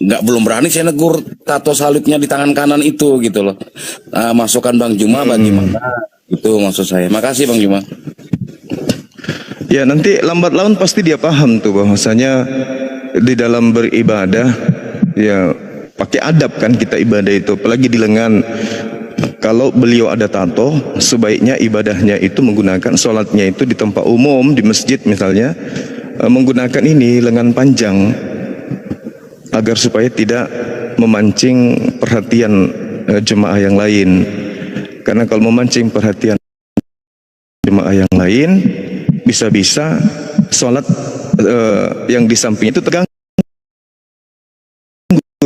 belum berani saya negur tato salibnya di tangan kanan itu gitu loh. Masukan Bang Juma bagaimana? Itu maksud saya. Makasih Bang Juma. Ya nanti lambat laun pasti dia paham tuh bahwasanya di dalam beribadah ya pakai adab kan kita ibadah itu, apalagi di lengan. Kalau beliau ada tato, sebaiknya ibadahnya itu menggunakan sholatnya itu di tempat umum, di masjid misalnya, menggunakan ini lengan panjang agar supaya tidak memancing perhatian jemaah yang lain. Karena kalau memancing perhatian jemaah yang lain, bisa-bisa sholat yang di samping itu terganggu,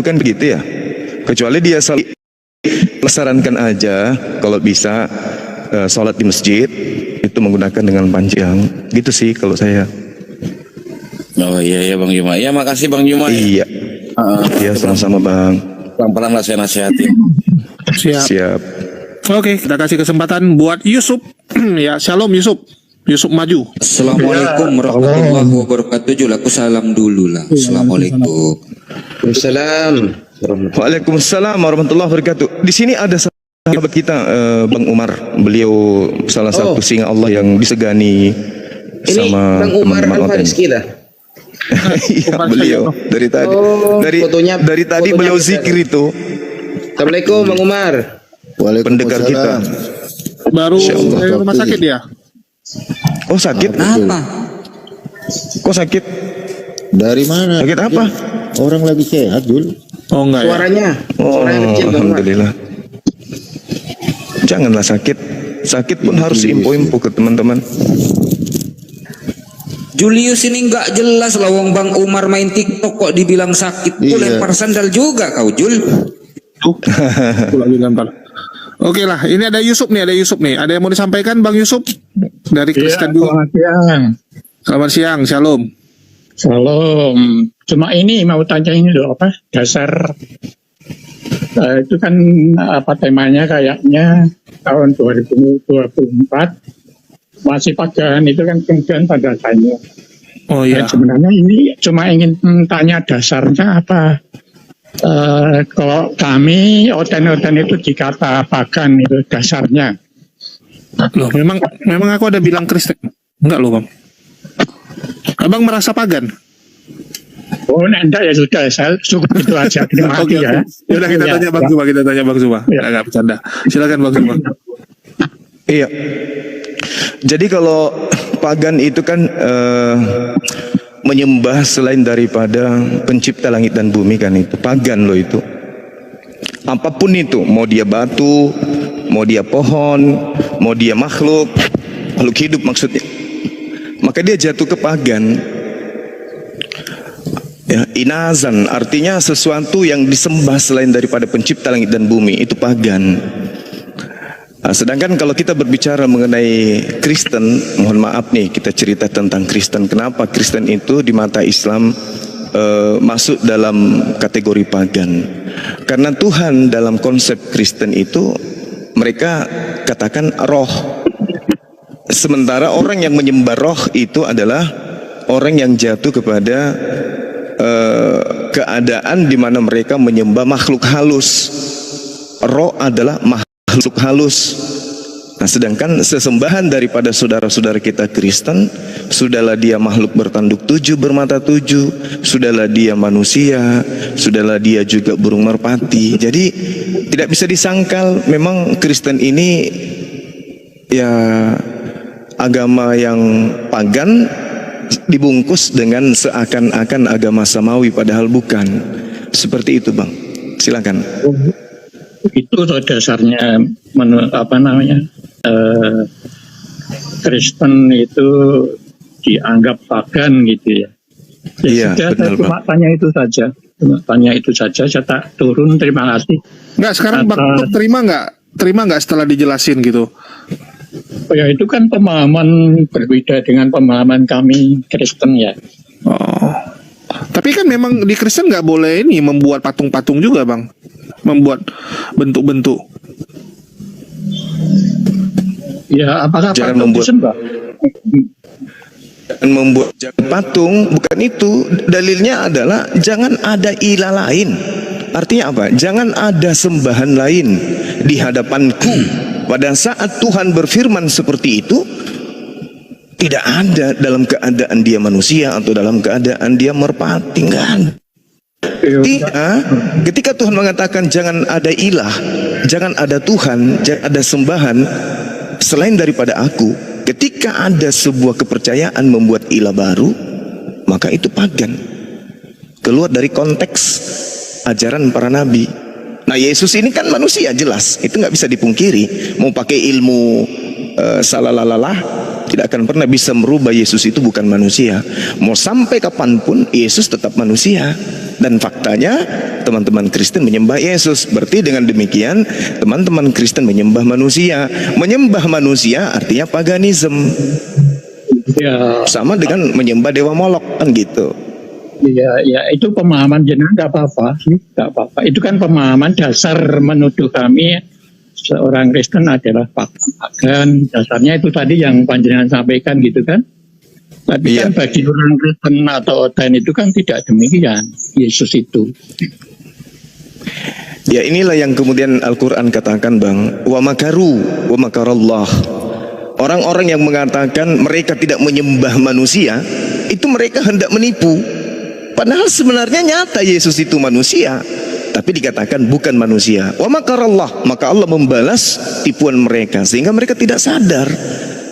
kan begitu ya. Kecuali dia sarankan aja kalau bisa sholat di masjid itu menggunakan dengan panjang, gitu sih kalau saya. Oh iya Bang Juma. Ya makasih Bang Juma. Iya. Iya sama-sama Bang. Pelan-pelan lah saya nasihatin. Siap. Oke, kita kasih kesempatan buat Yusuf. Ya, shalom Yusuf. Yusuf maju. Assalamualaikum warahmatullahi wabarakatuh. Aku salam dulu lah. Assalamualaikum. Waalaikumsalam warahmatullahi wabarakatuh. Di sini ada sahabat kita Bang Umar. Beliau salah satu singa Allah yang disegani sama Bang Umar Al-Fariski dah. Iya beliau dari tadi. Dari tadi beliau zikir itu. Assalamualaikum Bang Umar. Pendengar kita. Baru dari rumah sakit ya? Oh sakit? Kenapa? Kok sakit? Dari mana? Sakit apa? Orang lagi sehat, Jul. Oh enggak ya? Suaranya kecil Bang Umar. Alhamdulillah. Janganlah sakit. Sakit pun harus info-info ke teman-teman. Julius ini nggak jelas lah, wong Bang Umar main TikTok kok dibilang sakit. Tuh lempar sandal juga kau Jul. Lagi lempar. Oke lah, ini ada Yusuf nih, Ada yang mau disampaikan Bang Yusuf? Dari Kristen dulu. Selamat siang. Selamat siang, shalom. Shalom. Cuma ini mau tanya ini loh, apa dasar itu kan apa temanya kayaknya tahun 2024 masih pagan itu kan kemudian pada tanya. Oh iya. Sebenarnya ini cuma ingin tanya dasarnya apa. Kalau kami oten-oten itu dikata pagan itu dasarnya. Loh, memang aku ada bilang Kristen. Enggak loh, Bang. Abang merasa pagan? Oh, enggak ya sudah, saya cukup itu aja. Terima kasih ya. Yaudah kita tanya Bang Zuma, Enggak bercanda. Silakan Bang Zuma. Iya. Jadi kalau pagan itu kan menyembah selain daripada pencipta langit dan bumi kan, itu pagan loh itu. Apapun itu, mau dia batu, mau dia pohon, mau dia makhluk hidup maksudnya, maka dia jatuh ke pagan. Ya, inazan artinya sesuatu yang disembah selain daripada pencipta langit dan bumi, itu pagan. Sedangkan kalau kita berbicara mengenai Kristen, mohon maaf nih kita cerita tentang Kristen. Kenapa Kristen itu di mata Islam masuk dalam kategori pagan? Karena Tuhan dalam konsep Kristen itu mereka katakan roh. Sementara orang yang menyembah roh itu adalah orang yang jatuh kepada keadaan di mana mereka menyembah makhluk halus. Roh adalah makhluk halus. Nah, sedangkan sesembahan daripada saudara-saudara kita Kristen, sudahlah dia makhluk bertanduk tujuh, bermata tujuh, sudahlah dia manusia, sudahlah dia juga burung merpati. Jadi tidak bisa disangkal, memang Kristen ini ya agama yang pagan dibungkus dengan seakan-akan agama samawi, padahal bukan. Seperti itu, Bang. Silakan. Itu dasarnya Kristen itu dianggap pagan gitu ya. Iya, sudah, benar, saya cuma tanya itu saja. Saya tak turun, terima kasih. Enggak, sekarang Bang terima nggak setelah dijelasin gitu? Oh ya, itu kan pemahaman berbeda dengan pemahaman kami Kristen ya. Oh, tapi kan memang di Kristen nggak boleh ini membuat patung-patung juga, Bang. Membuat bentuk-bentuk. Ya, apakah jangan patung membuat disembah? membuat patung, bukan itu. Dalilnya adalah jangan ada ilah lain. Artinya apa? Jangan ada sembahan lain di hadapanku. Pada saat Tuhan berfirman seperti itu, tidak ada dalam keadaan dia manusia atau dalam keadaan dia merpati, enggak ada. Tidak. Ketika Tuhan mengatakan jangan ada ilah, jangan ada Tuhan, jangan ada sembahan selain daripada aku, ketika ada sebuah kepercayaan membuat ilah baru, maka itu pagan, keluar dari konteks ajaran para nabi. Nah, Yesus ini kan manusia, jelas itu nggak bisa dipungkiri. Mau pakai ilmu salalalah, tidak akan pernah bisa merubah Yesus itu bukan manusia. Mau sampai kapanpun Yesus tetap manusia. Dan faktanya teman-teman Kristen menyembah Yesus. Berarti dengan demikian teman-teman Kristen menyembah manusia. Menyembah manusia artinya paganisme. Ya, Sama dengan menyembah dewa Molok, kan gitu. ya itu pemahaman jenengan nggak apa-apa sih, nggak apa-apa. Itu kan pemahaman dasar menuduh kami seorang Kristen adalah pagan. Dasarnya itu tadi yang panjenengan sampaikan gitu kan. Tapi kan bagi orang Kristen atau Oden itu kan tidak demikian. Yesus itu. Ya, inilah yang kemudian Al-Quran katakan, Bang, wa makaru wa makarallah. Orang-orang yang mengatakan mereka tidak menyembah manusia, itu mereka hendak menipu. Padahal sebenarnya nyata Yesus itu manusia, tapi dikatakan bukan manusia. Wa makarallah, maka Allah membalas tipuan mereka sehingga mereka tidak sadar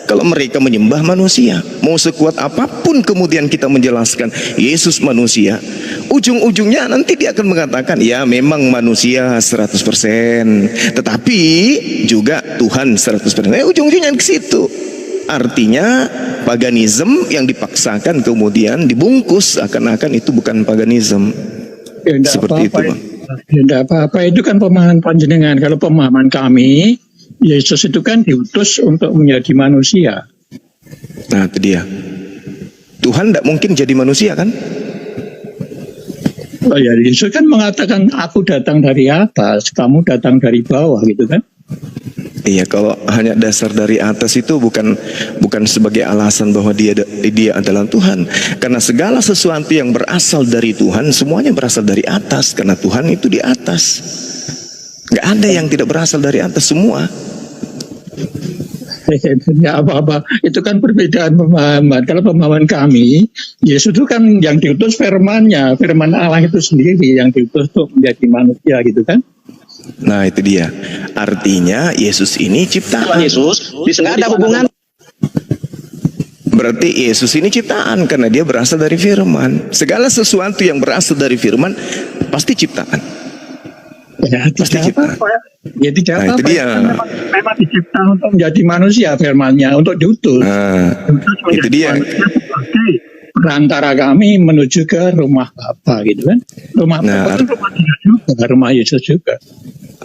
kalau mereka menyembah manusia. Mau sekuat apapun kemudian kita menjelaskan Yesus manusia, ujung-ujungnya nanti dia akan mengatakan ya memang manusia 100%, tetapi juga Tuhan 100%. Ujung-ujungnya ke situ. Artinya paganisme yang dipaksakan kemudian dibungkus akan-akan itu bukan paganisme. Ya, Seperti itu, Bang. Tidak apa-apa, itu kan pemahaman panjenengan. Kalau pemahaman kami, Yesus itu kan diutus untuk menjadi manusia. Nah, itu dia. Tuhan tidak mungkin jadi manusia, kan? Oh ya, Yesus kan mengatakan aku datang dari atas, kamu datang dari bawah gitu kan. Iya, kalau hanya dasar dari atas itu bukan sebagai alasan bahwa dia adalah Tuhan. Karena segala sesuatu yang berasal dari Tuhan semuanya berasal dari atas, karena Tuhan itu di atas. Nggak ada yang tidak berasal dari atas, semua. Ya apa-apa, itu kan perbedaan pemahaman. Kalau pemahaman kami, Yesus itu kan yang diutus firman-Nya, firman Allah itu sendiri yang diutus untuk menjadi manusia gitu kan. Nah, itu dia. Artinya Yesus ini ciptaan. Yesus nggak ada hubungan. Berarti Yesus ini ciptaan karena dia berasal dari firman. Segala sesuatu yang berasal dari firman pasti ciptaan. Ya, Pasti tidak ciptaan. apa-apa. Ya tidak Nah, itu apa-apa. dia. Memang diciptakan untuk menjadi manusia firman-Nya, untuk diutus. Nah, Diutus itu menjadi dia. manusia sebagai perantara kami menuju ke rumah Bapa gitu kan. Rumah Nah, Bapa itu rumah Dia juga, rumah Yesus juga.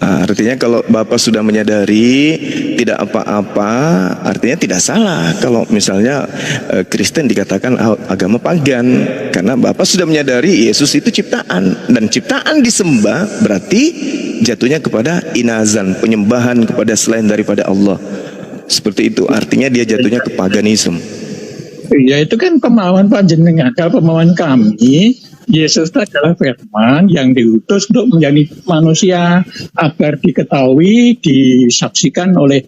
Artinya kalau Bapak sudah menyadari tidak apa-apa, artinya tidak salah kalau misalnya Kristen dikatakan agama pagan, karena Bapak sudah menyadari Yesus itu ciptaan, dan ciptaan disembah berarti jatuhnya kepada inazan, penyembahan kepada selain daripada Allah. Seperti itu, artinya dia jatuhnya ke paganisme. Ya itu kan pemahaman panjenengan. Kalau pemahaman kami, Yesus itu adalah firman yang diutus untuk menjadi manusia agar diketahui, disaksikan oleh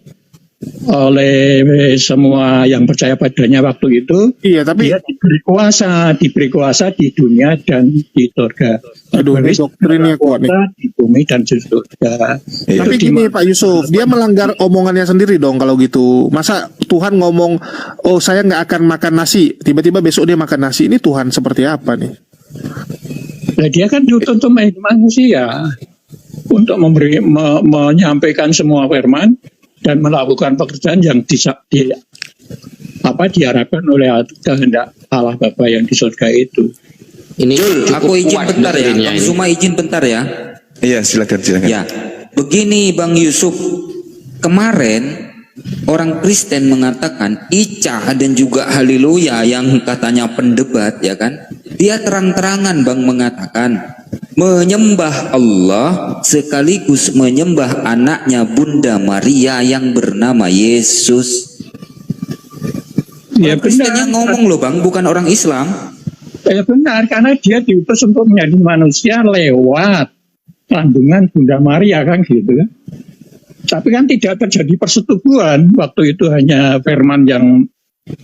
semua yang percaya padanya waktu itu. Iya, tapi Dia diberi kuasa di dunia dan di surga. Aduh, ini Diberi doktrinnya kuat nih. kuasa di bumi dan di surga. Iya. Tapi Itu gini di- Pak Yusuf, dia melanggar omongannya sendiri dong kalau gitu. Masa Tuhan ngomong, oh saya nggak akan makan nasi, tiba-tiba besok dia makan nasi, ini Tuhan seperti apa nih? Nah, dia kan diutus untuk menjadi manusia, untuk menyampaikan semua firman dan melakukan pekerjaan yang diharapkan oleh kehendak Allah Bapa yang di surga itu. Ini Aku izin kuat bentar ya, doktrinnya Bang ini. Zuma izin bentar ya. Iya, silakan. Ya, begini Bang Yusuf, kemarin orang Kristen mengatakan Ica dan juga Haleluya yang katanya pendebat ya kan, dia terang-terangan Bang mengatakan menyembah Allah sekaligus menyembah anaknya Bunda Maria yang bernama Yesus. Ya Orang Kristen yang benar. ngomong loh Bang, bukan orang Islam. Ya benar, karena dia diutus untuk menjadi manusia lewat kandungan Bunda Maria kan gitu kan. Tapi kan tidak terjadi persetubuhan. Waktu itu hanya firman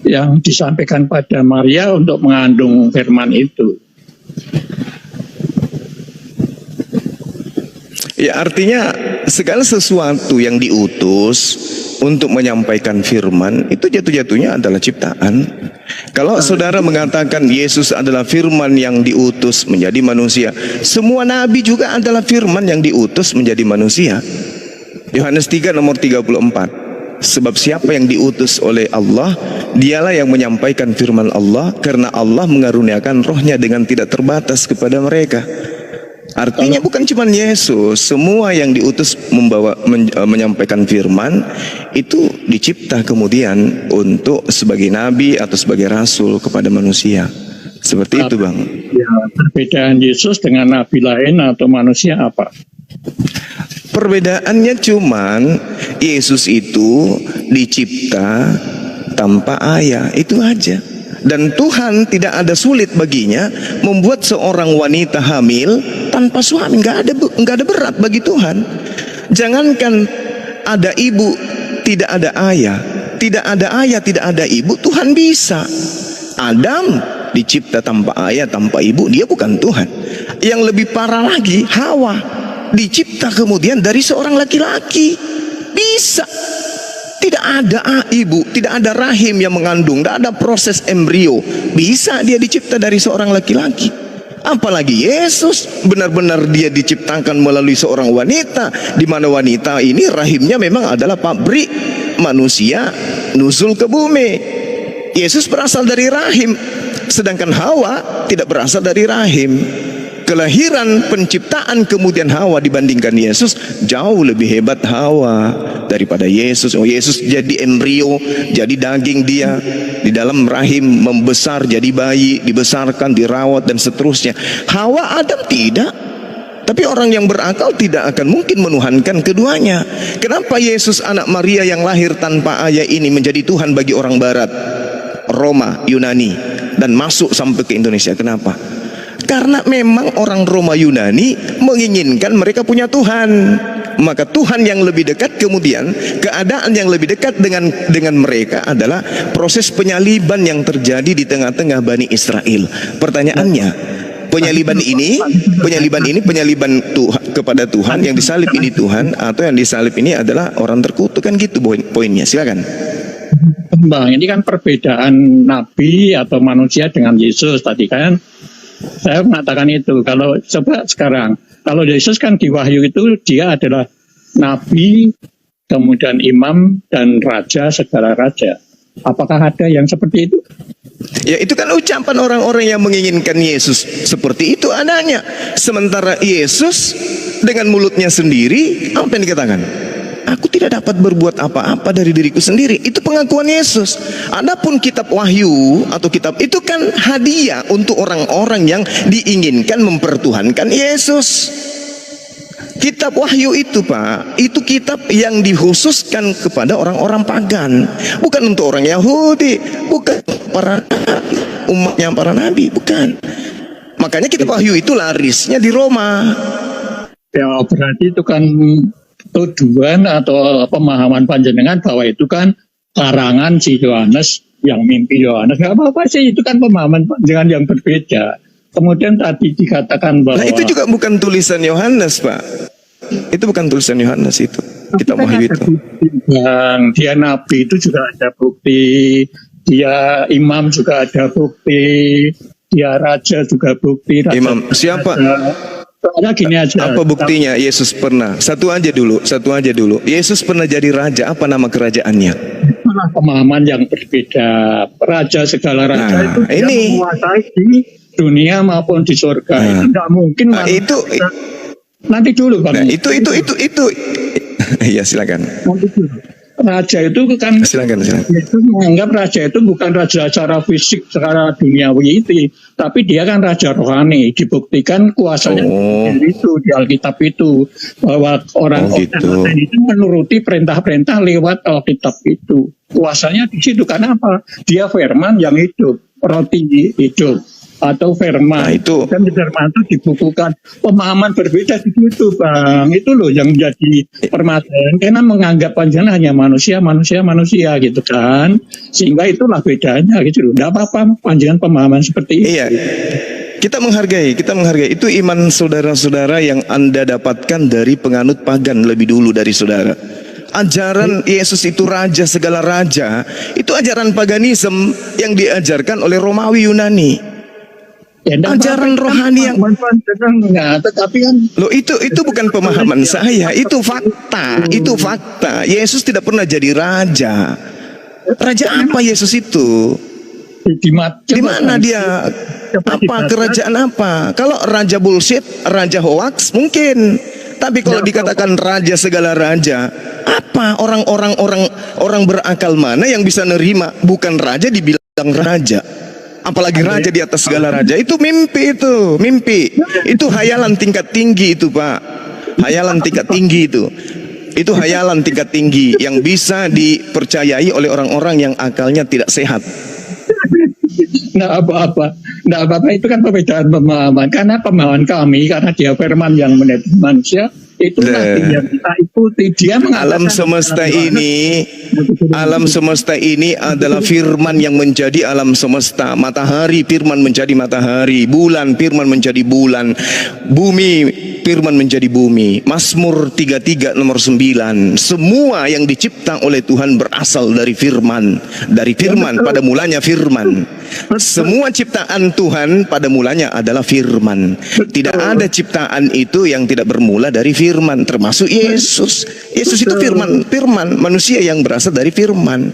yang disampaikan pada Maria untuk mengandung firman itu. Ya artinya segala sesuatu yang diutus untuk menyampaikan firman itu jatuh-jatuhnya adalah ciptaan. Kalau saudara mengatakan Yesus adalah firman yang diutus menjadi manusia, semua nabi juga adalah firman yang diutus menjadi manusia. Yohanes 3 nomor 34. Sebab siapa yang diutus oleh Allah, dialah yang menyampaikan firman Allah, karena Allah mengaruniakan rohnya dengan tidak terbatas kepada mereka. Artinya bukan cuma Yesus, semua yang diutus menyampaikan firman itu dicipta kemudian untuk sebagai nabi atau sebagai rasul kepada manusia. Seperti itu, Bang. Ya, perbedaan Yesus dengan nabi lain atau manusia apa? Perbedaannya cuman Yesus itu dicipta tanpa ayah, itu aja. Dan Tuhan tidak ada sulit baginya membuat seorang wanita hamil tanpa suami. Nggak ada berat bagi Tuhan. Jangankan ada ibu, tidak ada ayah, tidak ada ibu, Tuhan bisa. Adam dicipta tanpa ayah, tanpa ibu, dia bukan Tuhan. Yang lebih parah lagi, Hawa dicipta kemudian dari seorang laki-laki, bisa. Tidak ada ibu, tidak ada rahim yang mengandung, tidak ada proses embrio, bisa dia dicipta dari seorang laki-laki. Apalagi Yesus benar-benar dia diciptakan melalui seorang wanita, di mana wanita ini rahimnya memang adalah pabrik manusia nuzul ke bumi. Yesus berasal dari rahim, sedangkan Hawa tidak berasal dari rahim. Kelahiran, penciptaan kemudian Hawa dibandingkan Yesus, jauh lebih hebat Hawa daripada Yesus. Oh, Yesus jadi embrio, jadi daging dia di dalam rahim, membesar jadi bayi, dibesarkan, dirawat dan seterusnya. Hawa, Adam tidak. Tapi orang yang berakal tidak akan mungkin menuhankan keduanya. Kenapa Yesus anak Maria yang lahir tanpa ayah ini menjadi Tuhan bagi orang barat, Roma, Yunani, dan masuk sampai ke Indonesia? Kenapa? Karena memang orang Roma Yunani menginginkan mereka punya Tuhan. Maka Tuhan yang lebih dekat, kemudian keadaan yang lebih dekat dengan mereka adalah proses penyaliban yang terjadi di tengah-tengah Bani Israel. Pertanyaannya, penyaliban ini penyaliban Tuhan kepada Tuhan, yang disalib ini Tuhan, atau yang disalib ini adalah orang terkutuk, kan gitu poinnya. Silakan. Bang, ini kan perbedaan nabi atau manusia dengan Yesus tadi kan. Saya mengatakan itu. Kalau coba sekarang, kalau Yesus kan di Wahyu itu dia adalah nabi, kemudian imam dan raja segala raja. Apakah ada yang seperti itu? Ya, itu kan ucapan orang-orang yang menginginkan Yesus seperti itu adanya. Sementara Yesus dengan mulutnya sendiri apa yang dikatakan? Aku tidak dapat berbuat apa-apa dari diriku sendiri. Itu pengakuan Yesus. Adapun kitab Wahyu atau kitab itu kan hadiah untuk orang-orang yang diinginkan mempertuhankan Yesus. Kitab Wahyu itu, Pak, itu kitab yang dikhususkan kepada orang-orang pagan, bukan untuk orang Yahudi, bukan para umatnya para nabi, bukan. Makanya kitab Wahyu itu larisnya di Roma. Ya berarti itu kan tujuan atau pemahaman panjenengan bahwa itu kan karangan si Yohanes, yang mimpi Yohanes. Gak apa-apa sih, itu kan pemahaman panjenengan yang berbeda. Kemudian tadi dikatakan bahwa... Nah, itu juga bukan tulisan Yohanes, Pak. Itu bukan tulisan Yohanes itu. Kitab Wahyu itu. Yang dia nabi itu juga ada bukti, dia imam juga ada bukti, dia raja juga bukti. Raja Imam siapa? Soalnya gini aja. Apa buktinya Yesus pernah? Satu aja dulu. Yesus pernah jadi raja. Apa nama kerajaannya? Itulah pemahaman yang berbeda. Raja segala raja Nah, itu dia ini. menguasai di dunia maupun di surga. Itu tidak mungkin. Itu Nanti dulu Bang. Nah, itu. Iya, silakan. Nanti dulu. raja itu kan Silakan. itu menganggap raja itu bukan raja secara fisik, secara duniawi itu, tapi dia kan raja rohani. Dibuktikan kuasanya itu di Alkitab itu, bahwa orang gitu. itu menuruti perintah-perintah lewat Alkitab itu. Kuasanya di situ karena apa? Dia firman yang hidup, roti hidup. Atau firman. Nah, itu. Dan di firman itu dibukukan pemahaman berbeda di situ, Bang. Itu loh yang jadi permasalahan. Karena menganggap panjenengan hanya manusia gitu kan. Sehingga itulah bedanya gitu loh. Tidak apa-apa panjenengan pemahaman seperti itu. Iya. Kita menghargai. Itu iman saudara-saudara yang Anda dapatkan dari penganut pagan lebih dulu dari saudara. Ajaran Yesus itu raja segala raja, itu ajaran paganisme yang diajarkan oleh Romawi Yunani. Ya, Ajaran rohani yang tetapi kan loh, itu bukan pemahaman saya, itu fakta. Yesus tidak pernah jadi raja. Raja apa Yesus itu? Di mana dia? Apa kerajaan apa? Kalau raja bullshit, raja hoax mungkin. Tapi kalau dikatakan raja segala raja, apa orang berakal mana yang bisa nerima bukan raja dibilang raja? Apalagi raja di atas segala raja. Itu mimpi. Itu hayalan tingkat tinggi itu, Pak. Hayalan tingkat tinggi itu. Itu hayalan tingkat tinggi yang bisa dipercayai oleh orang-orang yang akalnya tidak sehat. Nggak apa-apa itu kan perbedaan pemahaman. Karena pemahaman kami, karena dia firman yang menjadi manusia, itu nanti yang kita ikuti. Dia Alam semesta ini adalah firman yang menjadi alam semesta. Matahari firman menjadi matahari, bulan firman menjadi bulan, bumi firman menjadi bumi. Mazmur 33 nomor 9. Semua yang dicipta oleh Tuhan berasal dari firman. Dari firman, pada mulanya firman. Semua ciptaan Tuhan pada mulanya adalah firman. Tidak ada ciptaan itu yang tidak bermula dari firman, termasuk Yesus. Yesus itu firman manusia yang berasal dari firman.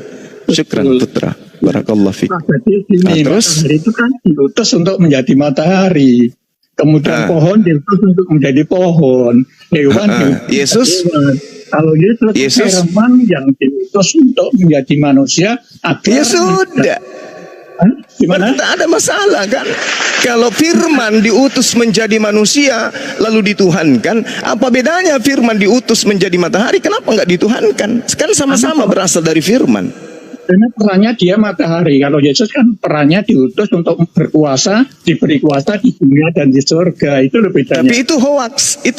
Syukran putra. Barakallahu fiik. Nah, terus itu kan diutus untuk menjadi matahari. Kemudian pohon diutus untuk menjadi pohon. Hewan Yesus. Kalau Yesus firman yang diutus untuk menjadi manusia. Ya sudah. Gimana? Tidak ada masalah kan? Kalau firman diutus menjadi manusia lalu dituhankan, apa bedanya firman diutus menjadi matahari? Kenapa nggak dituhankan? Sekarang sama-sama berasal dari firman. Karena perannya dia matahari. Kalau Yesus kan perannya diutus untuk berkuasa, diberi kuasa di dunia dan di surga. Itu lebih bedanya. Tapi itu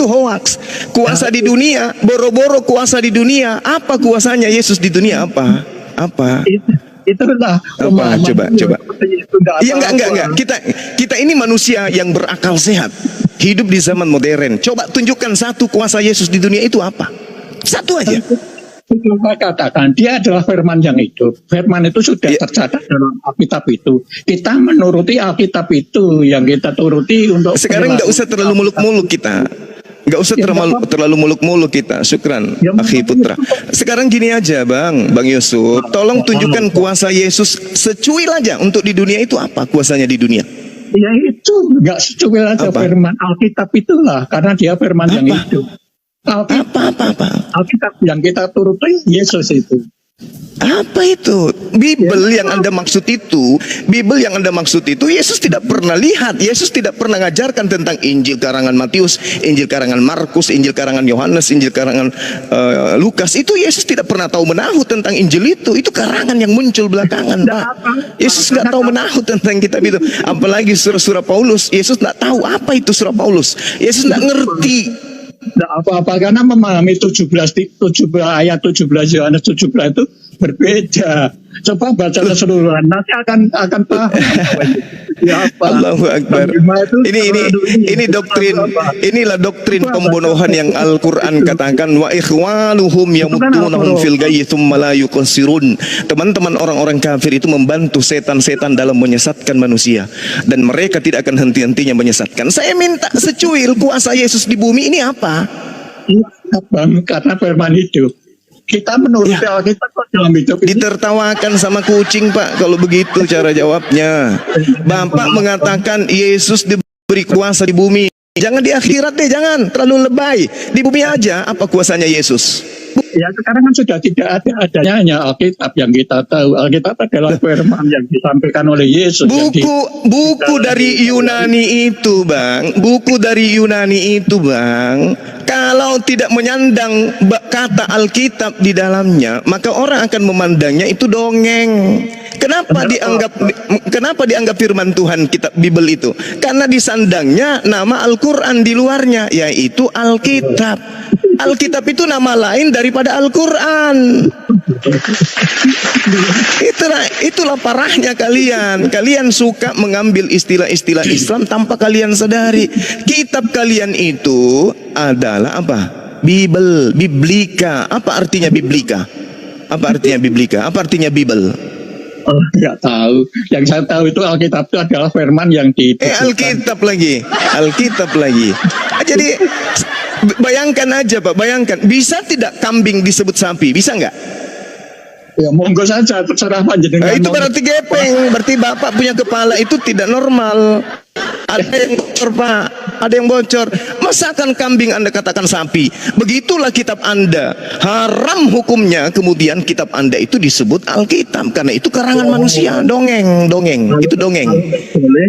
hoax. Kuasa di dunia, boro-boro kuasa di dunia. Apa kuasanya Yesus di dunia? Apa? Itulah apa? Coba. Iya enggak. Kita ini manusia yang berakal sehat, hidup di zaman modern. Coba tunjukkan satu kuasa Yesus di dunia itu apa? Satu aja. Saya katakan dia adalah firman yang hidup. Firman itu sudah tercatat dalam Alkitab itu. Kita menuruti Alkitab itu yang kita turuti untuk. Sekarang nggak usah terlalu muluk-muluk kita. Nggak usah terlalu muluk-muluk kita. Syukran, akhi putra. Sekarang gini aja, Bang Yusuf, tolong tunjukkan kuasa Yesus secuil aja untuk di dunia itu apa kuasanya di dunia? Ya itu nggak secuil aja firman Alkitab itulah, karena dia firman yang hidup. Alkitab yang kita turuti Yesus itu. Apa itu? Bible yang Anda maksud itu, Yesus tidak pernah lihat, Yesus tidak pernah ngajarkan tentang Injil karangan Matius, Injil karangan Markus, Injil karangan Yohanes, Injil karangan Lukas. Itu Yesus tidak pernah tahu menahu tentang Injil itu karangan yang muncul belakangan, Pak. Yesus nggak tahu menahu tentang kitab itu, apalagi surah Paulus. Yesus nggak tahu apa itu surah Paulus. Yesus nggak ngerti. Tidak apa-apa, karena memahami 17 ayat 17 Yohanes 17 itu berbeda. Coba baca keseluruhan, nanti akan paham. Allahu Akbar. Inilah doktrin pembunuhan yang Al-Quran katakan, wa ikhwanuhum yamuttunahum fil gayyi tsumma la yuqsirun. Teman-teman orang-orang kafir itu membantu setan-setan dalam menyesatkan manusia, dan mereka tidak akan henti-hentinya menyesatkan. Saya minta secuil kuasa Yesus di bumi ini apa? Karena firman hidup. Kita menuruti Alkitab dalam hidup ini. Ditertawakan sama kucing, Pak, kalau begitu cara jawabnya. Bapak mengatakan Yesus diberi kuasa di bumi. Jangan di akhirat deh, jangan terlalu lebay. Di bumi aja apa kuasanya Yesus? Ya sekarang kan sudah tidak adanya hanya Alkitab yang kita tahu. Alkitab adalah firman yang disampaikan oleh Yesus. Buku dari Yunani itu, Bang. Buku dari Yunani itu, Bang. Kalau tidak menyandang kata Alkitab di dalamnya, maka orang akan memandangnya itu dongeng. Kenapa dianggap firman Tuhan kitab Bible itu? Karena disandangnya nama Al-Qur'an di luarnya, yaitu Alkitab. Alkitab itu nama lain daripada Al-Quran. Itulah parahnya kalian. Kalian suka mengambil istilah-istilah Islam tanpa kalian sadari. Kitab kalian itu adalah apa? Biblika. Apa artinya Biblika? Apa artinya Biblika? Apa artinya Bible? Oh, nggak tahu. Yang saya tahu itu Alkitab itu adalah firman yang Alkitab lagi. Jadi bayangkan aja Pak, bayangkan. Bisa tidak kambing disebut sapi? Bisa nggak? Ya monggo saja, terserah panjenengan. Itu berarti gepeng. Berarti Bapak punya kepala itu tidak normal. Ada yang bocor Pak, ada yang bocor. Masakan kambing Anda katakan sapi? Begitulah kitab Anda. Haram hukumnya kemudian kitab Anda itu disebut Alkitab. Karena itu karangan manusia, dongeng. Itu dongeng.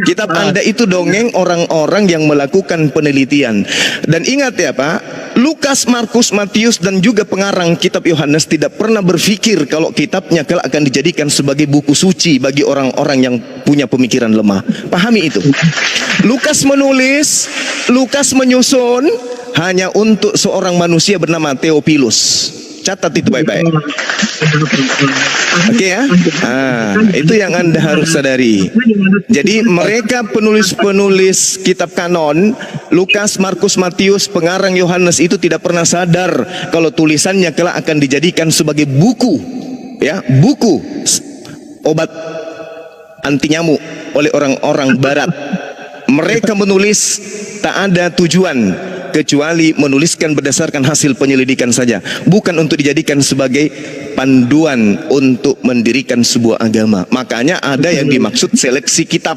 Kitab Anda itu dongeng orang-orang yang melakukan penelitian. Dan ingat ya Pak, Lukas, Markus, Matius dan juga pengarang kitab Yohanes tidak pernah berpikir kalau kitabnya kelak akan dijadikan sebagai buku suci bagi orang-orang yang punya pemikiran lemah. Pahami itu. Lukas menulis, Lukas menyusun hanya untuk seorang manusia bernama Theophilus. Catat itu baik-baik. Oke ya? Itu yang Anda harus sadari. Jadi mereka penulis-penulis kitab kanon, Lukas, Markus, Matius, pengarang Yohanes itu tidak pernah sadar kalau tulisannya kelak akan dijadikan sebagai buku, ya, buku obat anti nyamuk oleh orang-orang barat. Mereka menulis tak ada tujuan kecuali menuliskan berdasarkan hasil penyelidikan saja, bukan untuk dijadikan sebagai panduan untuk mendirikan sebuah agama. Makanya ada yang dimaksud seleksi kitab,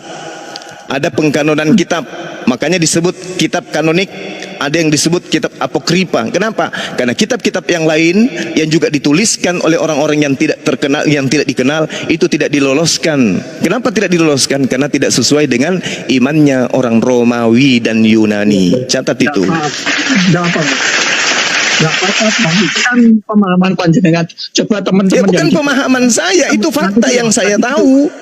ada pengkanonan kitab, makanya disebut kitab kanonik. Ada yang disebut kitab apokripa. Kenapa? Karena kitab-kitab yang lain yang juga dituliskan oleh orang-orang yang tidak terkenal, yang tidak dikenal, itu tidak diloloskan. Kenapa tidak diloloskan? Karena tidak sesuai dengan imannya orang Romawi dan Yunani. Catat itu. Nggak apa-apa, itu kan pemahaman panjenengan. Coba teman-teman bukan pemahaman saya, itu fakta yang saya tahu.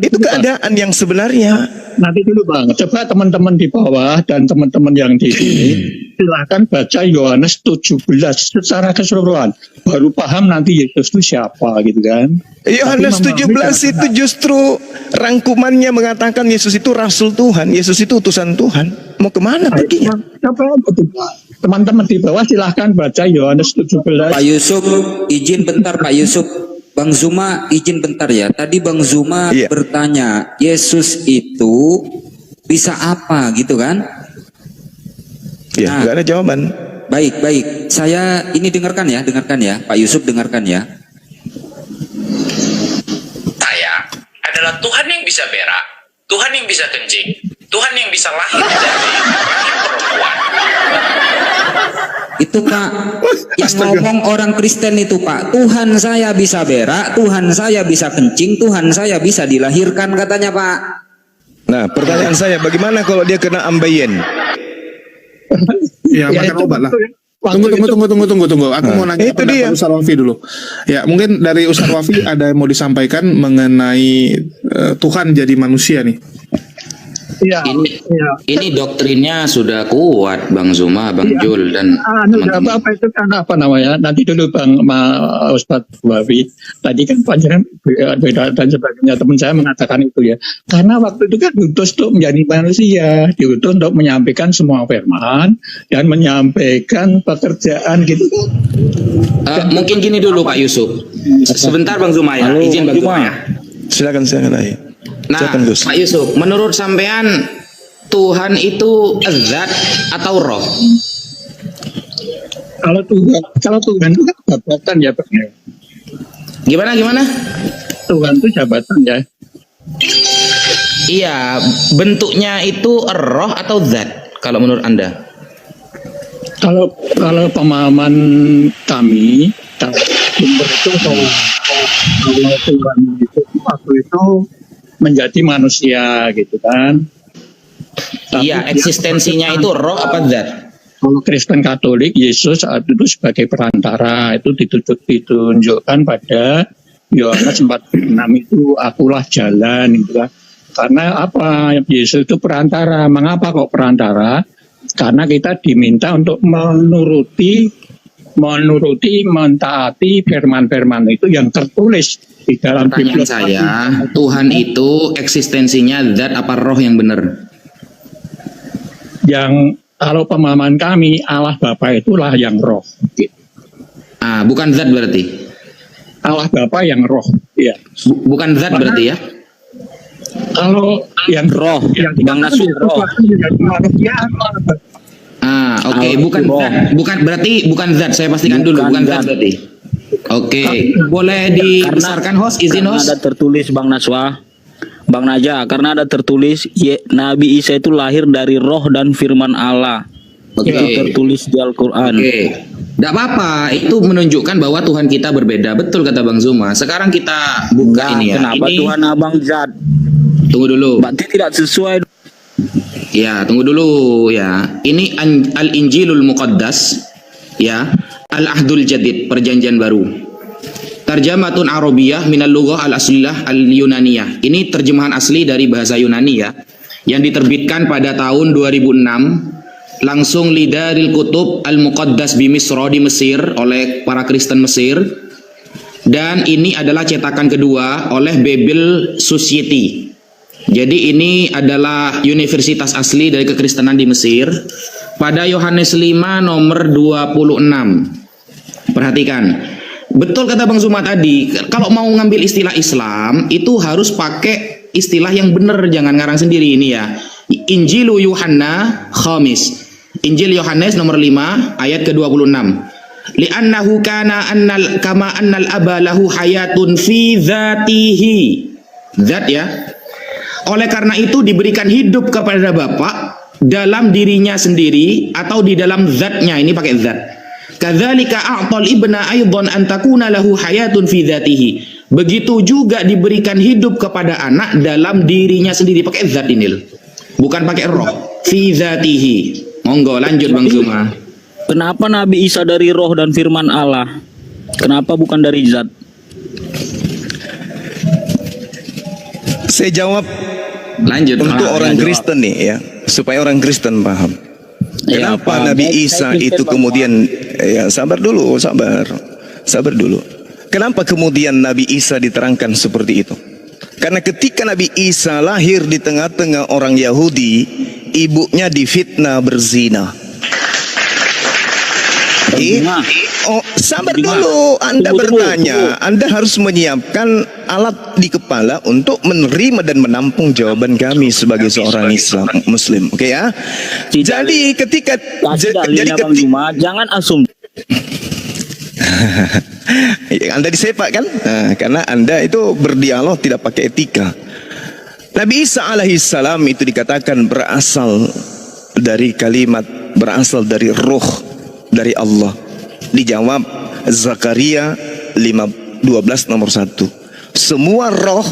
Itu keadaan yang sebenarnya. Nanti dulu Bang, coba teman-teman di bawah dan teman-teman yang di sini silakan baca Yohanes 17 secara keseluruhan, baru paham nanti Yesus itu siapa gitu kan. Yohanes 17 itu justru rangkumannya mengatakan Yesus itu Rasul Tuhan, Yesus itu utusan Tuhan. Mau kemana perginya? Teman-teman di bawah silahkan baca Yohanes 17. Pak Yusuf, izin bentar Pak Yusuf. Bang Zuma izin bentar ya. Tadi Bang Zuma bertanya, Yesus itu bisa apa gitu kan? Ya, nggak ada jawaban. Baik. Saya ini dengarkan ya, Pak Yusuf dengarkan ya. Saya adalah Tuhan yang bisa berak, Tuhan yang bisa kencing, Tuhan yang bisa lahir dari rahim perempuan. Itu Pak, yang ngomong orang Kristen itu Pak, Tuhan saya bisa berak, Tuhan saya bisa kencing, Tuhan saya bisa dilahirkan katanya Pak. Nah, pertanyaan saya, bagaimana kalau dia kena ambeien? Ya, makan obat lah. Tunggu. Aku mau nanya pendapat Ustaz Wafi dulu. Ya, mungkin dari Ustaz Wafi ada yang mau disampaikan mengenai Tuhan jadi manusia nih. Ini doktrinnya sudah kuat Bang Zuma, Bang Jul dan teman-teman. Apa itu kan apa namanya? Nanti dulu Bang Ustadz Wafi. Tadi kan panjenengan beda dan sebagainya. Teman saya mengatakan itu ya. Karena waktu itu kan diutus untuk menjadi manusia, diutus untuk menyampaikan semua firman dan menyampaikan pekerjaan gitu. Mungkin gini dulu Pak Yusuf. Sebentar Bang Zuma ya. Izin Bang Zuma ya. Silakan aja. Nah, Pak Yusuf, menurut sampean Tuhan itu zat atau roh? Kalau Tuhan itu kan jabatan ya Pak. Gimana? Tuhan itu jabatan ya. Iya, bentuknya itu roh atau zat kalau menurut Anda? Kalau pemahaman kami sumber itu kalau Tuhan itu waktu itu menjadi manusia gitu kan. Tapi Iya, dia eksistensinya itu roh apa zat? kalau Kristen Katolik, Yesus saat itu sebagai perantara itu ditunjukkan pada Yohanes 4:6 itu akulah jalan gitu kan. Karena apa? Yesus itu perantara. Mengapa kok perantara? Karena kita diminta untuk menuruti, mentaati firman-firman itu yang tertulis di dalam Pertanyaan Bibel. saya, Tuhan itu eksistensinya zat apa roh yang benar? Yang kalau pemahaman kami Allah Bapa itulah yang roh. Gitu. Ah, bukan zat berarti. Allah Bapa yang roh. Ya. Bukan zat berarti ya? Kalau yang Roh, yang Bang Nasir, roh. manusia Ah, oke, bukan zat. Bukan zat. Saya pastikan dulu, bukan zat berarti. Oke, boleh dibesarkan host, izin Karena host. ada tertulis Bang Naja, karena ada tertulis Nabi Isa itu lahir dari roh dan firman Allah. Oke. Itu tertulis di Al-Quran. Oke, tidak apa-apa. Itu menunjukkan bahwa Tuhan kita berbeda. Betul kata Bang Zuma. Sekarang kita buka Nah, ini ya. kenapa Ini Tuhan Abang Zat? tunggu dulu. Berarti tidak sesuai. Ya, tunggu dulu ya. Ini Al-Injilul Muqaddas ya. Al-Ahdul Jadid, perjanjian baru. Tarjamatun Arabiyah minal lughah al-asliyah al-Yunaniyah. Ini terjemahan asli dari bahasa Yunani ya. Yang diterbitkan pada tahun 2006 langsung lidaril kutub al-Muqaddas bi Misra di Mesir oleh para Kristen Mesir. Dan ini adalah cetakan kedua oleh Bible Society. Jadi ini adalah universitas asli dari kekristenan di Mesir. Pada Yohanes 5 nomor 26. Perhatikan. Betul kata Bang Zuma tadi, kalau mau ngambil istilah Islam itu harus pakai istilah yang benar, jangan ngarang sendiri ini ya. Injilu Yuhanna khamis. Injil Yohanes nomor 5 ayat ke-26. Li'annahu kana kama annal abalahu hayatun fi dzatihi. Zat ya. Oleh karena itu diberikan hidup kepada Bapa dalam dirinya sendiri atau di dalam zatnya, ini pakai zat. Kadzalika a'tal ibna aidan an takuna lahu hayatun fi dzatihi. Begitu juga diberikan hidup kepada anak dalam dirinya sendiri, pakai zat ini. Bukan pakai roh. Fi dzatihi. Monggo lanjut Bang Zuma. Kenapa Nabi Isa dari roh dan firman Allah? Kenapa bukan dari zat? Saya jawab Lanjut. untuk orang jawab. Kristen nih ya, supaya orang Kristen paham. Ya, Kenapa paham. Nabi Saya Isa Kristen, itu Bang. kemudian ya sabar dulu. Kenapa kemudian Nabi Isa diterangkan seperti itu? Karena ketika Nabi Isa lahir di tengah-tengah orang Yahudi, ibunya difitnah berzina. Nah, Sabar Bang. dulu, Anda Tunggu. bertanya, Anda harus menyiapkan alat di kepala untuk menerima dan menampung jawaban kami sebagai seorang Islam Muslim, oke ya? Tidak. Jadi ketika kasih dalilnya Bang Zuma, jangan asumsi. Anda disepak kan? Nah, karena Anda itu berdialog tidak pakai etika. Nabi Isa alaihissalam itu dikatakan berasal dari kalimat, berasal dari roh dari Allah. Dijawab Zakaria 5:12 nomor 1. Semua roh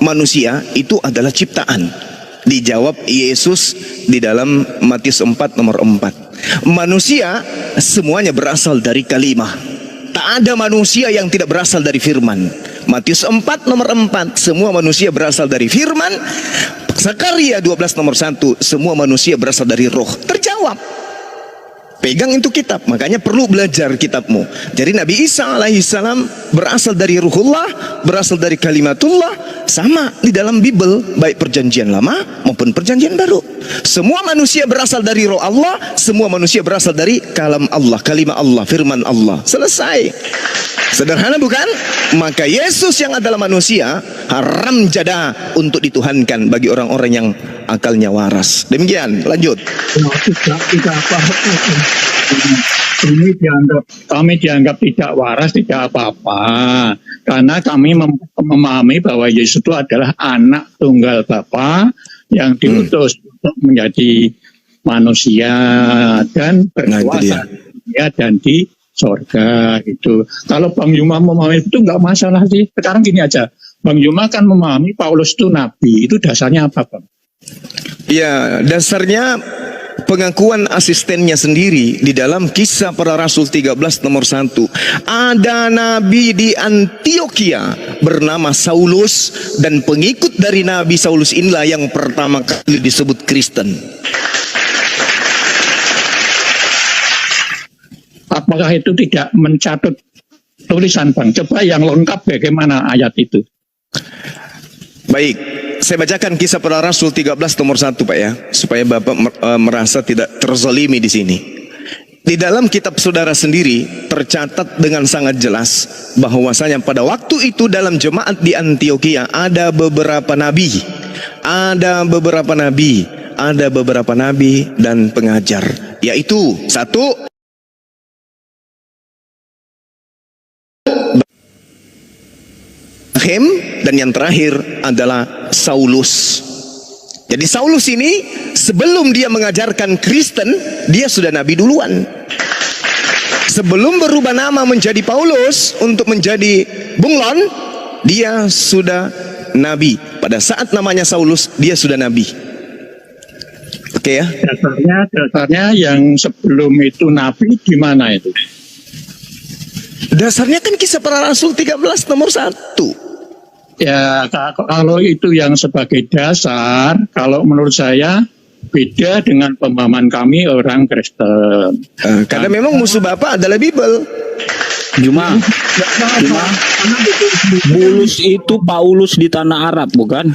manusia itu adalah ciptaan. Dijawab Yesus di dalam Matius 4 nomor 4. Manusia semuanya berasal dari kalimah. Tak ada manusia yang tidak berasal dari firman. Matius 4 nomor 4, semua manusia berasal dari firman. Zakaria 12 nomor 1, semua manusia berasal dari roh. Terjawab. Pegang itu kitab, makanya perlu belajar kitabmu. Jadi Nabi Isa alaihissalam berasal dari ruhullah, berasal dari kalimatullah, sama di dalam Bible, baik perjanjian lama maupun perjanjian baru. Semua manusia berasal dari roh Allah, semua manusia berasal dari kalam Allah, kalimat Allah, firman Allah. Selesai. Sederhana bukan? Maka Yesus yang adalah manusia haram jada untuk dituhankan bagi orang-orang yang akalnya waras. Demikian, lanjut. tidak apa-apa. Kami dianggap tidak waras, tidak apa-apa. Karena kami memahami bahwa Yesus itu adalah anak tunggal Bapa yang diutus untuk menjadi manusia dan berkuasa di dunia dan di surga gitu. Kalau Bang Yuma memahami itu nggak masalah sih. Sekarang gini aja, Bang Yuma kan memahami Paulus itu nabi, itu dasarnya apa, Bang? Ya, dasarnya pengakuan asistennya sendiri di dalam Kisah Para Rasul 13 nomor 1. Ada nabi di Antioquia bernama Saulus, dan pengikut dari Nabi Saulus inilah yang pertama kali disebut Kristen. Apakah itu tidak mencatut tulisan, Bang? Coba yang lengkap bagaimana ayat itu? Baik, saya bacakan Kisah Para Rasul 13 nomor 1 Pak ya, supaya Bapak merasa tidak terzalimi di sini. Di dalam kitab saudara sendiri tercatat dengan sangat jelas bahwasanya pada waktu itu dalam jemaat di Antioquia ada beberapa nabi, dan pengajar, yaitu satu, dan yang terakhir adalah Saulus. Jadi Saulus ini sebelum dia mengajarkan Kristen, dia sudah nabi duluan. Sebelum berubah nama menjadi Paulus untuk menjadi bunglon, dia sudah nabi. Pada saat namanya Saulus, dia sudah nabi. Oke ya? Dasarnya yang sebelum itu nabi di mana itu? Dasarnya kan Kisah Para Rasul 13 nomor 1. Ya, kalau itu yang sebagai dasar, kalau menurut saya beda dengan pemahaman kami orang Kristen. Karena memang musuh Bapak adalah Bible. Juma, Bulus itu Paulus di tanah Arab, bukan?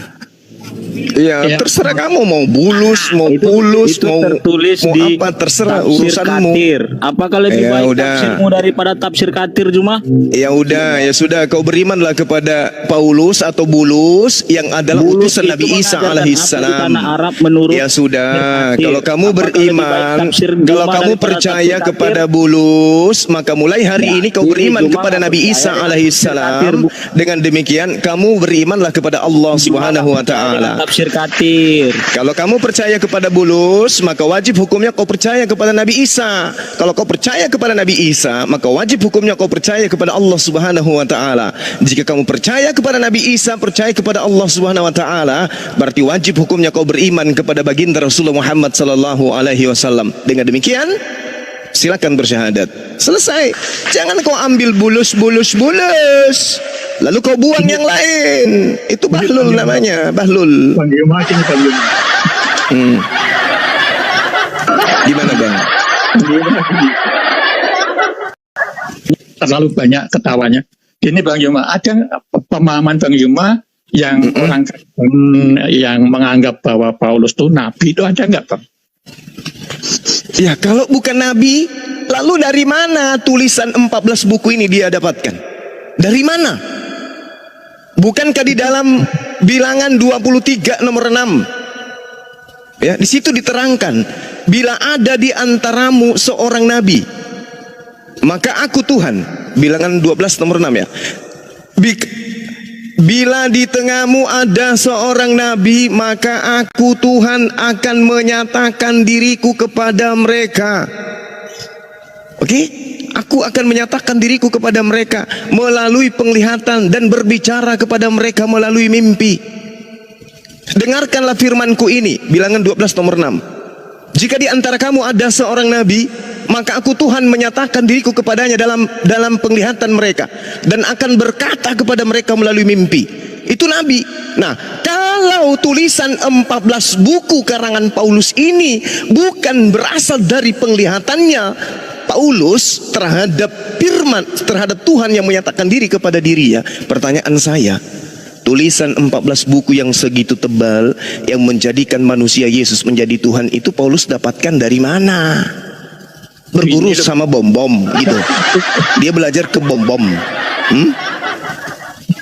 Ya, terserah kamu mau bulus, mau pulus, itu mau tertulis mau di apa, terserah tafsir urusanmu. Katir. Apakah lebih Ya baik udah. tafsirmu daripada tafsir Katir, Juma? Ya udah, ya sudah, kau berimanlah kepada Paulus atau Bulus yang adalah Bulus utusan itu Nabi Isa mengajarkan apa di alaihissalam. tanah Arab menurut Ya sudah, Katir. kalau kamu Apakah lebih beriman, baik tafsir kalau Juma kamu daripada percaya tafsir kepada Katir? Bulus, maka mulai hari Ya, ini kau ini beriman Juma kepada nggak Nabi percaya Isa tafsir alaihissalam. Katir, Bu. Dengan demikian kamu berimanlah kepada Allah Subhanahu wa taala. Tafsir Katir. Kalau kamu percaya kepada Bulus, maka wajib hukumnya kau percaya kepada Nabi Isa. Kalau kau percaya kepada Nabi Isa, maka wajib hukumnya kau percaya kepada Allah Subhanahu wa taala. Jika kamu percaya kepada Nabi Isa, percaya kepada Allah Subhanahu wa taala, berarti wajib hukumnya kau beriman kepada baginda Rasulullah Muhammad sallallahu alaihi wasallam. Dengan demikian, silakan bersyahadat. Selesai. Jangan kau ambil bulus, lalu kau buang yang lain. Itu bahlul namanya, bahlul. Bang Yuma, ini Bang Yuma. Gimana Bang? Terlalu banyak ketawanya. Ini Bang Yuma, ada pemahaman Bang Yuma yang orang Kristen yang menganggap bahwa Paulus itu nabi, itu ada nggak, Bang? Ya kalau bukan nabi, lalu dari mana tulisan 14 buku ini dia dapatkan? Dari mana? Bukankah di dalam Bilangan 23 nomor 6? Ya, di situ diterangkan, bila ada di antaramu seorang nabi, maka aku Tuhan. Bilangan 12 nomor 6 ya. Bila di tengahmu ada seorang nabi, maka aku Tuhan akan menyatakan diriku kepada mereka. Oke? Aku akan menyatakan diriku kepada mereka melalui penglihatan dan berbicara kepada mereka melalui mimpi. Dengarkanlah firmanku ini, Bilangan 12 nomor 6. Jika di antara kamu ada seorang nabi, maka aku Tuhan menyatakan diriku kepadanya dalam penglihatan mereka dan akan berkata kepada mereka melalui mimpi. Itu nabi. Nah, kalau tulisan 14 buku karangan Paulus ini bukan berasal dari penglihatannya Paulus terhadap firman, terhadap Tuhan yang menyatakan diri kepada dirinya, pertanyaan saya, tulisan 14 buku yang segitu tebal yang menjadikan manusia Yesus menjadi Tuhan itu Paulus dapatkan dari mana? Berguru sama bom-bom gitu. Dia belajar ke bom-bom.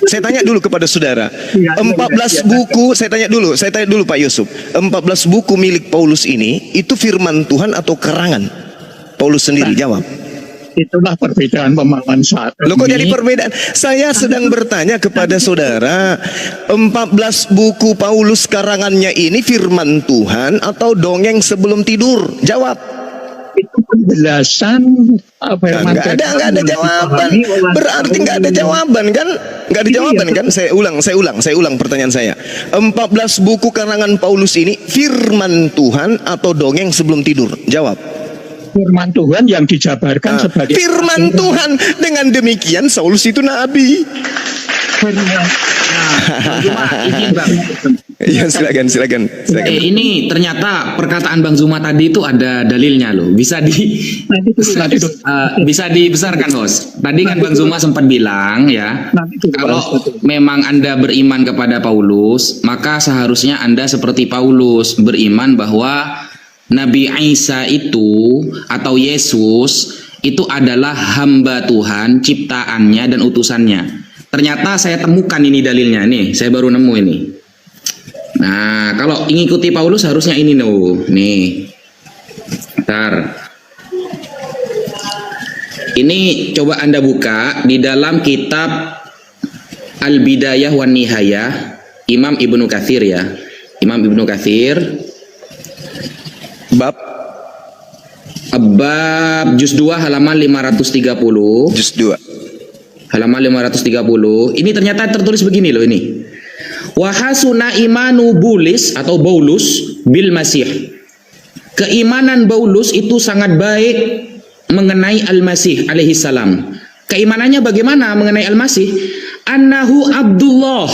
Saya tanya dulu kepada saudara, 14 buku, saya tanya dulu Pak Yusuf, 14 buku milik Paulus ini itu firman Tuhan atau karangan Paulus sendiri? Jawab. Itulah perbedaan pemahaman saat ini. Loh kok jadi perbedaan? Saya sedang bertanya kepada saudara, 14 buku Paulus karangannya ini firman Tuhan atau dongeng sebelum tidur? Jawab. itu penjelasan firman Nggak ada jawaban. Berarti nggak ada jawaban kan? Nggak ada jawaban kan? Saya ulang pertanyaan saya. 14 buku karangan Paulus ini firman Tuhan atau dongeng sebelum tidur? Jawab. Firman Tuhan yang dijabarkan sebagai firman Tuhan. Dengan demikian Saulus itu nabi. Iya, silakan. Ini ternyata perkataan Bang Zuma tadi itu ada dalilnya loh. Bisa dibesarkan, Host. Tadi kan Bang Zuma sempat bilang ya, kalau memang Anda beriman kepada Paulus, maka seharusnya Anda seperti Paulus, beriman bahwa Nabi Isa itu atau Yesus itu adalah hamba Tuhan, ciptaannya dan utusannya. Ternyata saya temukan ini dalilnya nih, saya baru nemu ini. Nah, kalau mengikuti Paulus harusnya ini loh, nih. Bentar. Ini coba Anda buka di dalam kitab Al-Bidayah wan Nihayah, Imam Ibnu Katsir ya. Imam Ibnu Katsir Bab juz 2 halaman 530. Juz 2 halaman 530. Ini ternyata tertulis begini loh ini. Wa hasuna imanu Bulis atau Paulus bil Masih. Keimanan Paulus itu sangat baik mengenai Al-Masih alaihi salam. Keimanannya bagaimana mengenai Al-Masih? Annahu Abdullah,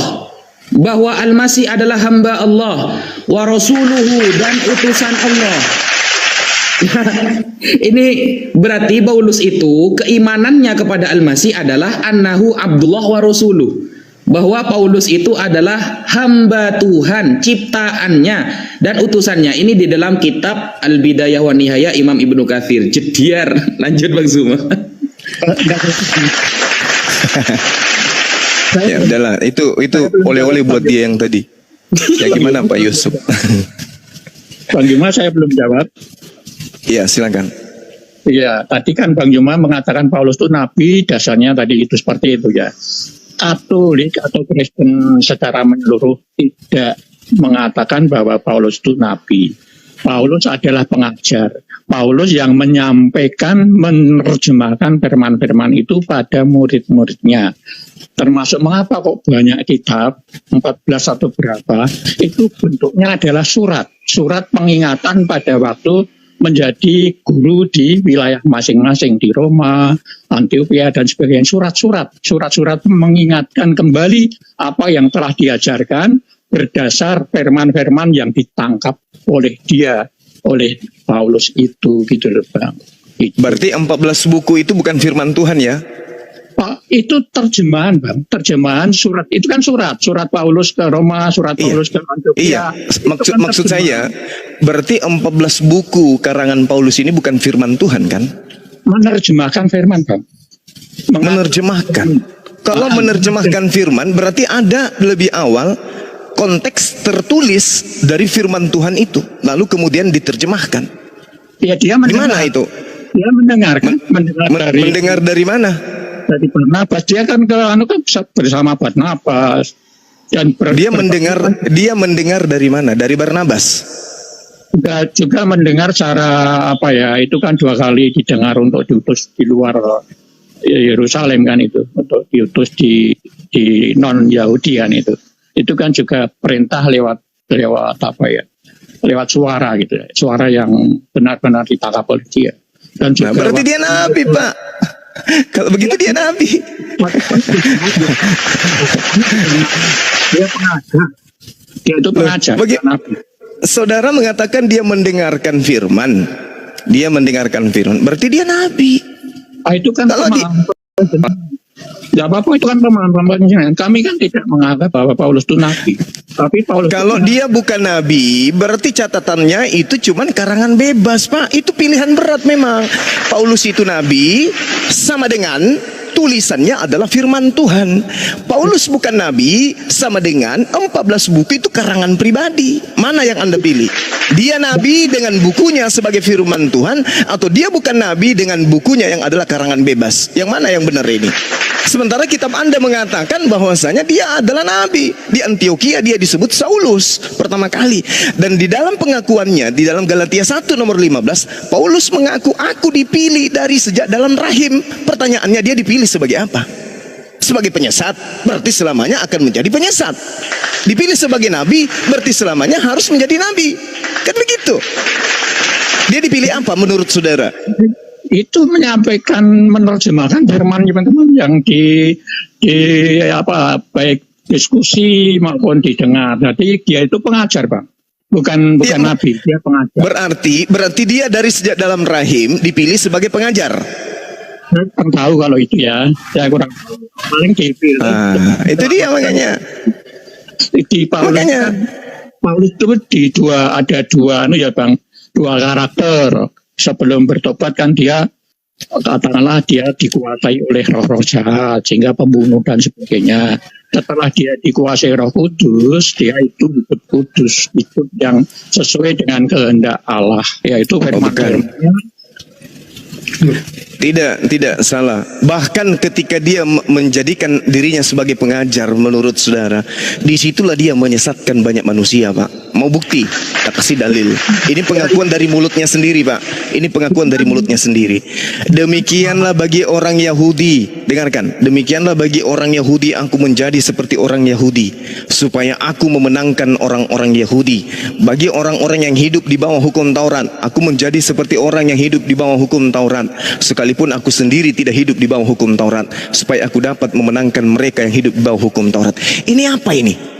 bahwa Al-Masih adalah hamba Allah, wa rasuluhu, dan utusan Allah. Ini berarti Paulus itu keimanannya kepada Al-Masih adalah annahu Abdullah wa rasuluh, bahwa Paulus itu adalah hamba Tuhan, ciptaannya dan utusannya. Ini di dalam kitab Al-Bidayah wan Nihayah Imam Ibnu Katsir. Jediar. Lanjut Bang Zuma. Ya udahlah, itu oleh-oleh buat dia yang tadi. Ya gimana Pak Yusuf? Bang Juma, saya belum jawab. Iya, silakan. Iya, tadi kan Bang Juma mengatakan Paulus itu nabi, dasarnya tadi itu seperti itu ya. Katolik atau Kristen secara menyeluruh tidak mengatakan bahwa Paulus itu nabi. Paulus adalah pengajar. Paulus yang menyampaikan, menerjemahkan firman-firman itu pada murid-muridnya. Termasuk mengapa kok banyak kitab, 14 atau berapa, itu bentuknya adalah surat. Surat pengingatan pada waktu menjadi guru di wilayah masing-masing, di Roma, Antioquia, dan sebagainya. Surat-surat mengingatkan kembali apa yang telah diajarkan berdasar firman-firman yang ditangkap oleh dia, oleh Paulus itu, gitu loh Bang. Itu. Berarti 14 buku itu bukan firman Tuhan ya? Pak, itu terjemahan Bang, terjemahan surat, itu kan surat Paulus ke Roma, surat Paulus ke Antioquia. Iya, maksud saya, berarti 14 buku karangan Paulus ini bukan firman Tuhan kan? Menerjemahkan firman Bang. Menerjemahkan. Kalau menerjemahkan firman, berarti ada lebih awal konteks tertulis dari firman Tuhan itu, lalu kemudian diterjemahkan. Ya, dia mendengar. Gimana itu? Dia mendengar kan? Mendengar dari mana? Dari Barnabas. Dia kan bersama Barnabas. Dan dia mendengar dari mana? Dari Barnabas. Juga mendengar cara apa ya? Itu kan 2 kali didengar untuk diutus di luar Yerusalem kan itu, untuk diutus di non Yahudian itu. Itu kan juga perintah lewat apa ya? Lewat suara gitu ya. Suara yang benar-benar ditangkap oleh dia. Dan juga berarti dia nabi, Pak. Kalau begitu dia nabi. Dia pengajar. Dia itu pengajar. Saudara mengatakan dia mendengarkan firman. Dia mendengarkan firman. Berarti dia nabi. Itu kan ya apa-apa, itu kan pemahaman. Kami kan tidak menganggap bahwa Paulus itu nabi. Tapi Paulus kalau dia bukan nabi, berarti catatannya itu cuman karangan bebas, Pak. Itu pilihan berat memang. Paulus itu nabi sama dengan tulisannya adalah firman Tuhan. Paulus bukan nabi sama dengan 14 buku itu karangan pribadi. Mana yang Anda pilih? Dia nabi dengan bukunya sebagai firman Tuhan, atau dia bukan nabi dengan bukunya yang adalah karangan bebas? Yang mana yang benar ini? Sementara kitab Anda mengatakan bahwasanya dia adalah nabi. Di Antioquia dia disebut Saulus pertama kali. Dan di dalam pengakuannya, di dalam Galatia 1 nomor 15, Paulus mengaku, aku dipilih dari sejak dalam rahim. Pertanyaannya, dia dipilih sebagai apa? Sebagai penyesat, berarti selamanya akan menjadi penyesat. Dipilih sebagai nabi, berarti selamanya harus menjadi nabi. Kan begitu. Dia dipilih apa menurut saudara? Itu menyampaikan, menerjemahkan firman teman-teman yang di apa, baik diskusi maupun didengar. Jadi dia itu pengajar, Bang. Bukan nabi, dia pengajar. Berarti dia dari sejak dalam rahim dipilih sebagai pengajar. Saya kurang tahu kalau itu ya. Saya kurang tahu. Paling dipilih. Itu dia makanya. Di Paulus, Paulus itu ada dua ya Bang, dua karakter. Sebelum bertobat kan dia, katakanlah dia dikuasai oleh roh-roh jahat sehingga pembunuh dan sebagainya. Setelah dia dikuasai Roh Kudus, dia itu hidup kudus, hidup yang sesuai dengan kehendak Allah, yaitu firman-firman. Tidak salah. Bahkan ketika dia menjadikan dirinya sebagai pengajar, menurut saudara, disitulah dia menyesatkan banyak manusia, Pak. Mau bukti? Tak kasih dalil. Ini pengakuan dari mulutnya sendiri, Pak. Ini pengakuan dari mulutnya sendiri. Demikianlah bagi orang Yahudi. Dengarkan. Demikianlah bagi orang Yahudi, aku menjadi seperti orang Yahudi, supaya aku memenangkan orang-orang Yahudi. Bagi orang-orang yang hidup di bawah hukum Taurat, aku menjadi seperti orang yang hidup di bawah hukum Taurat, sekalipun aku sendiri tidak hidup di bawah hukum Taurat, supaya aku dapat memenangkan mereka yang hidup di bawah hukum Taurat. Ini apa ini?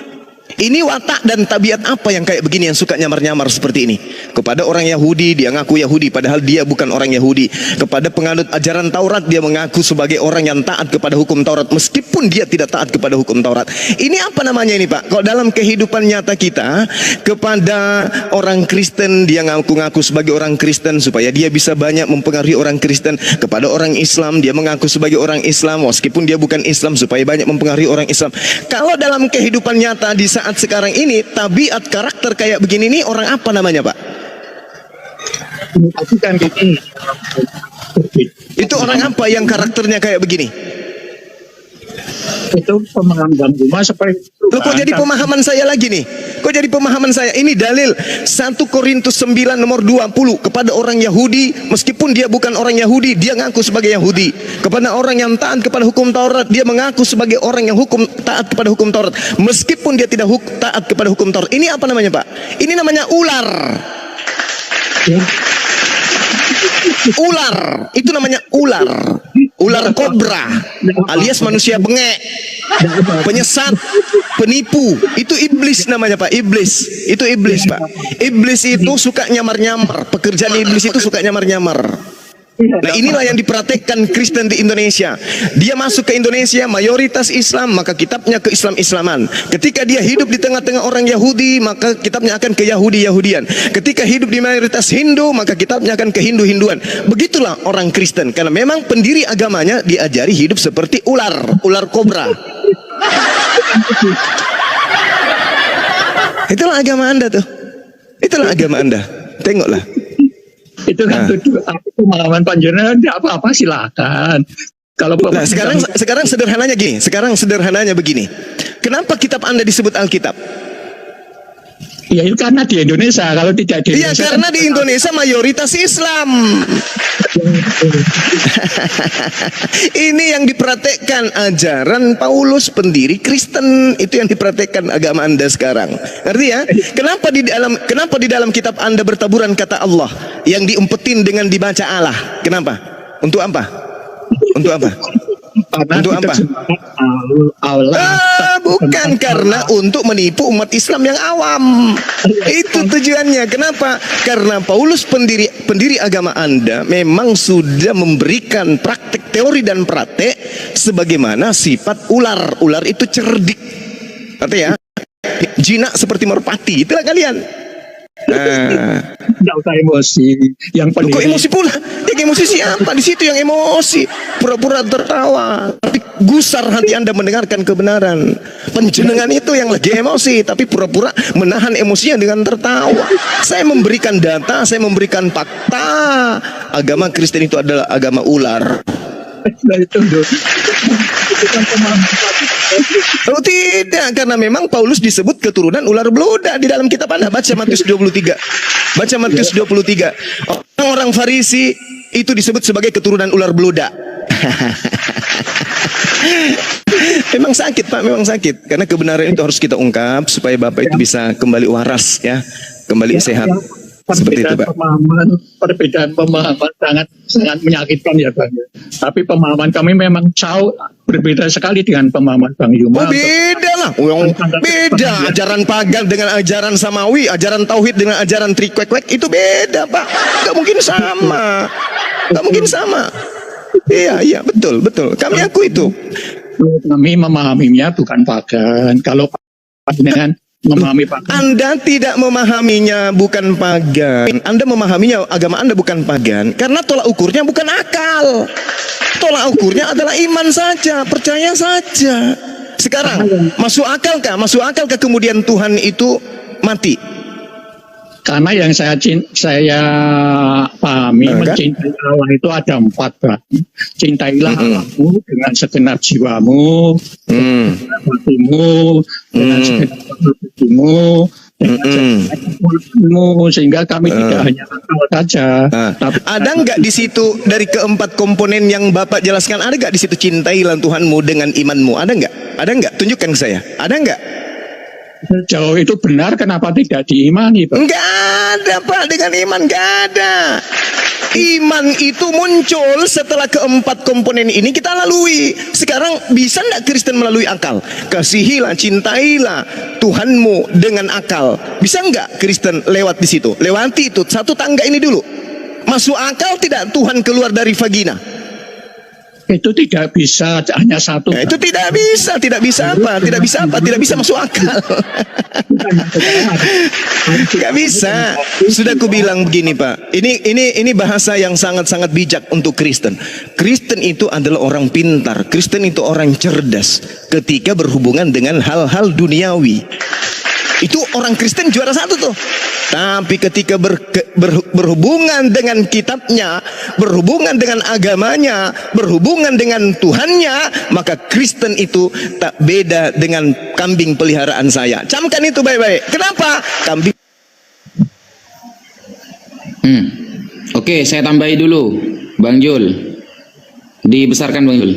Ini watak dan tabiat apa yang kayak begini, yang suka nyamar-nyamar seperti ini? Kepada orang Yahudi dia ngaku Yahudi padahal dia bukan orang Yahudi. Kepada penganut ajaran Taurat dia mengaku sebagai orang yang taat kepada hukum Taurat meskipun dia tidak taat kepada hukum Taurat. Ini apa namanya ini, Pak? Kalau dalam kehidupan nyata kita, kepada orang Kristen dia ngaku-ngaku sebagai orang Kristen supaya dia bisa banyak mempengaruhi orang Kristen. Kepada orang Islam dia mengaku sebagai orang Islam meskipun dia bukan Islam supaya banyak mempengaruhi orang Islam. Kalau dalam kehidupan nyata di saat sekarang ini, tabiat karakter kayak begini nih, orang apa namanya, Pak? Itu orang apa yang karakternya kayak begini? Itu pemahaman Guma seperti itu. Loh, kok jadi pemahaman saya lagi nih? Kok jadi pemahaman saya? Ini dalil 1 Korintus 9 nomor 20. Kepada orang Yahudi, meskipun dia bukan orang Yahudi, dia ngaku sebagai Yahudi. Kepada orang yang taat kepada hukum Taurat, dia mengaku sebagai orang yang taat kepada hukum Taurat, meskipun dia tidak taat kepada hukum Taurat. Ini apa namanya, Pak? Ini namanya ular. Ular, itu namanya ular. Ular kobra, alias manusia bengek, penyesat, penipu. Itu iblis namanya, Pak. Iblis, itu iblis, Pak. Iblis itu suka nyamar-nyamar. Pekerjaan iblis itu suka nyamar-nyamar. Nah, inilah yang dipraktekkan Kristen di Indonesia. Dia masuk ke Indonesia mayoritas Islam, maka kitabnya ke Islam-Islaman. Ketika dia hidup di tengah-tengah orang Yahudi, maka kitabnya akan ke Yahudi-Yahudian. Ketika hidup di mayoritas Hindu, maka kitabnya akan ke Hindu-Hinduan. Begitulah orang Kristen, karena memang pendiri agamanya diajari hidup seperti ular, ular kobra. Itulah agama Anda tuh. Itulah agama Anda. Tengoklah. Itu kan pemahaman panjenengan, tidak apa-apa, silakan. Kalau sekarang sederhananya gini, begini. Kenapa kitab Anda disebut Alkitab? Ya itu karena di Indonesia, kalau tidak di Indonesia. Iya, karena di Indonesia mayoritas Islam. Ini yang dipraktekkan ajaran Paulus, pendiri Kristen. Itu yang dipraktekkan agama Anda sekarang. Ngerti ya? Kenapa di dalam kitab Anda bertaburan kata Allah yang diumpetin dengan dibaca Allah? Kenapa? Untuk apa? Untuk apa? Untuk apa? Bukan karena untuk menipu umat Islam yang awam. Itu tujuannya. Kenapa? Karena Paulus pendiri agama Anda memang sudah memberikan praktek teori dan praktek sebagaimana sifat ular. Ular itu cerdik. Artinya jinak seperti merpati. Itulah kalian. Tidak usah emosi. Yang kok emosi pula? Yang emosi siapa? Di situ yang emosi. Pura-pura tertawa, tapi gusar hati Anda mendengarkan kebenaran. Penjenengan itu yang lagi emosi, tapi pura-pura menahan emosinya dengan tertawa. Saya memberikan data, saya memberikan fakta. Agama Kristen itu adalah agama ular. Nah, itu Itu kan pemahaman Paulus. Oh tidak, karena memang Paulus disebut keturunan ular beludak di dalam kitab Anda. Baca Matius 23. Baca Matius 23. Orang-orang Farisi itu disebut sebagai keturunan ular beludak. Memang sakit Pak, memang sakit. Karena kebenaran itu harus kita ungkap supaya Bapak itu bisa kembali waras ya, kembali sehat. Seperti itu Pak. Perbedaan pemahaman sangat menyakitkan ya Bang. Tapi pemahaman kami memang jauh berbeda sekali dengan pemahaman Bang Yuma. Oh beda lah, beda. Ajaran pagan dengan ajaran samawi, ajaran tauhid dengan ajaran trikwek-kwek itu beda Pak. Gak mungkin sama, gak mungkin sama. Iya betul. Kami aku itu. Kami memahaminya bukan pagan. Kalau dengan memahami pagan, Anda tidak memahaminya bukan pagan. Anda memahaminya agama Anda bukan pagan karena tolak ukurnya bukan akal. Tolak ukurnya adalah iman saja, percaya saja. Sekarang masuk akalkah? Masuk akalkah kemudian Tuhan itu mati? karena yang saya pahami, mencintai Allah itu ada 4 Pak. Cintailah Allahmu dengan segenap jiwamu, dengan hatimu, dengan segenap hatimu, sehingga kami tidak hanya akal saja. Tapi ada nggak di situ dari keempat komponen yang Bapak jelaskan, ada nggak di situ cintailah Tuhanmu dengan imanmu? Ada nggak? Ada nggak? Tunjukkan ke saya. Ada nggak? Jauh itu benar, kenapa tidak diimani Pak? Nggak ada Pak, dengan iman nggak ada. Iman itu muncul setelah keempat komponen ini kita lalui. Sekarang bisa nggak Kristen melalui akal? Kasihilah, cintailah Tuhanmu dengan akal. Bisa nggak Kristen lewat di situ? Lewati itu satu tangga ini dulu. Masuk akal tidak Tuhan keluar dari vagina? Itu tidak bisa, hanya satu. Nah, itu tidak bisa apa? Tidak bisa masuk akal. Gak bisa. Sudah aku bilang begini Pak. Ini bahasa yang sangat-sangat bijak untuk Kristen. Kristen itu adalah orang pintar. Kristen itu orang cerdas ketika berhubungan dengan hal-hal duniawi. Itu orang Kristen juara 1 tuh. Tapi ketika berhubungan dengan kitabnya, berhubungan dengan agamanya, berhubungan dengan Tuhannya, maka Kristen itu tak beda dengan kambing peliharaan saya. Camkan itu baik-baik. Kenapa? Kambing. Oke, saya tambahi dulu, Bang Jul. Dibesarkan Bang Jul.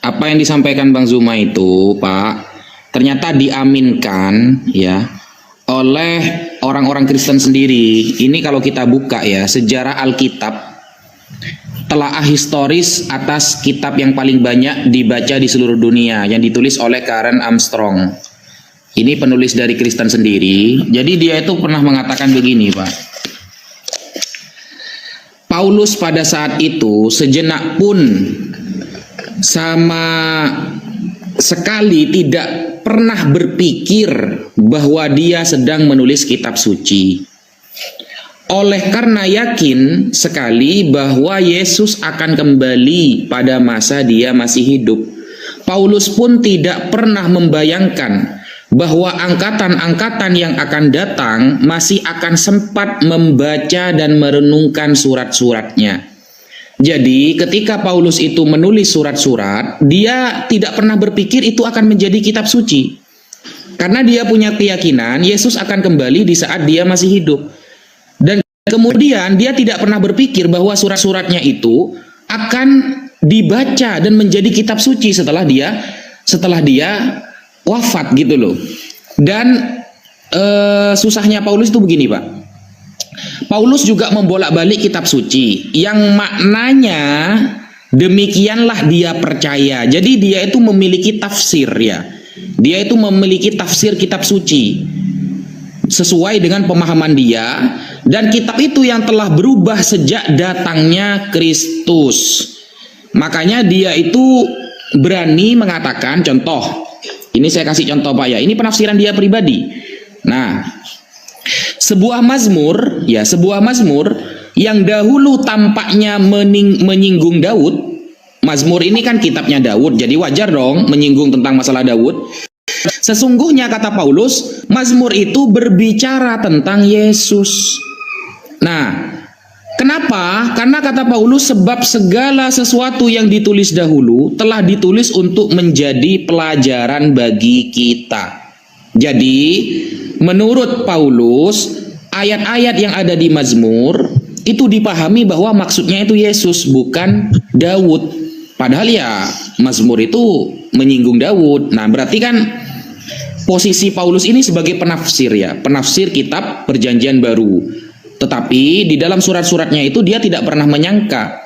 Apa yang disampaikan Bang Zuma itu, Pak, ternyata diaminkan ya oleh orang-orang Kristen sendiri. Ini kalau kita buka ya, sejarah Alkitab, telaah historis atas kitab yang paling banyak dibaca di seluruh dunia yang ditulis oleh Karen Armstrong. Ini penulis dari Kristen sendiri. Jadi dia itu pernah mengatakan begini, Pak. Paulus pada saat itu sejenak pun sama sekali tidak pernah berpikir bahwa dia sedang menulis kitab suci. Oleh karena yakin sekali bahwa Yesus akan kembali pada masa dia masih hidup, Paulus pun tidak pernah membayangkan bahwa angkatan-angkatan yang akan datang masih akan sempat membaca dan merenungkan surat-suratnya. Jadi ketika Paulus itu menulis surat-surat, dia tidak pernah berpikir itu akan menjadi kitab suci. Karena dia punya keyakinan Yesus akan kembali di saat dia masih hidup. Dan kemudian dia tidak pernah berpikir bahwa surat-suratnya itu akan dibaca dan menjadi kitab suci setelah dia wafat gitu loh. Dan susahnya Paulus itu begini Pak. Paulus juga membolak-balik kitab suci yang maknanya demikianlah dia percaya. Jadi dia itu memiliki tafsir ya. Dia itu memiliki tafsir kitab suci sesuai dengan pemahaman dia, dan kitab itu yang telah berubah sejak datangnya Kristus. Makanya dia itu berani mengatakan, contoh, ini saya kasih contoh Pak ya, ini penafsiran dia pribadi. Nah, sebuah mazmur yang dahulu tampaknya menyinggung Daud. Mazmur ini kan kitabnya Daud, jadi wajar dong menyinggung tentang masalah Daud. Sesungguhnya kata Paulus, mazmur itu berbicara tentang Yesus. Nah, Kenapa? Karena kata Paulus, sebab segala sesuatu yang ditulis dahulu telah ditulis untuk menjadi pelajaran bagi kita. Jadi, menurut Paulus, ayat-ayat yang ada di Mazmur itu dipahami bahwa maksudnya itu Yesus, bukan Daud. Padahal ya Mazmur itu menyinggung Daud. Nah, berarti kan posisi Paulus ini sebagai penafsir ya, penafsir kitab Perjanjian Baru. Tetapi di dalam surat-suratnya itu dia tidak pernah menyangka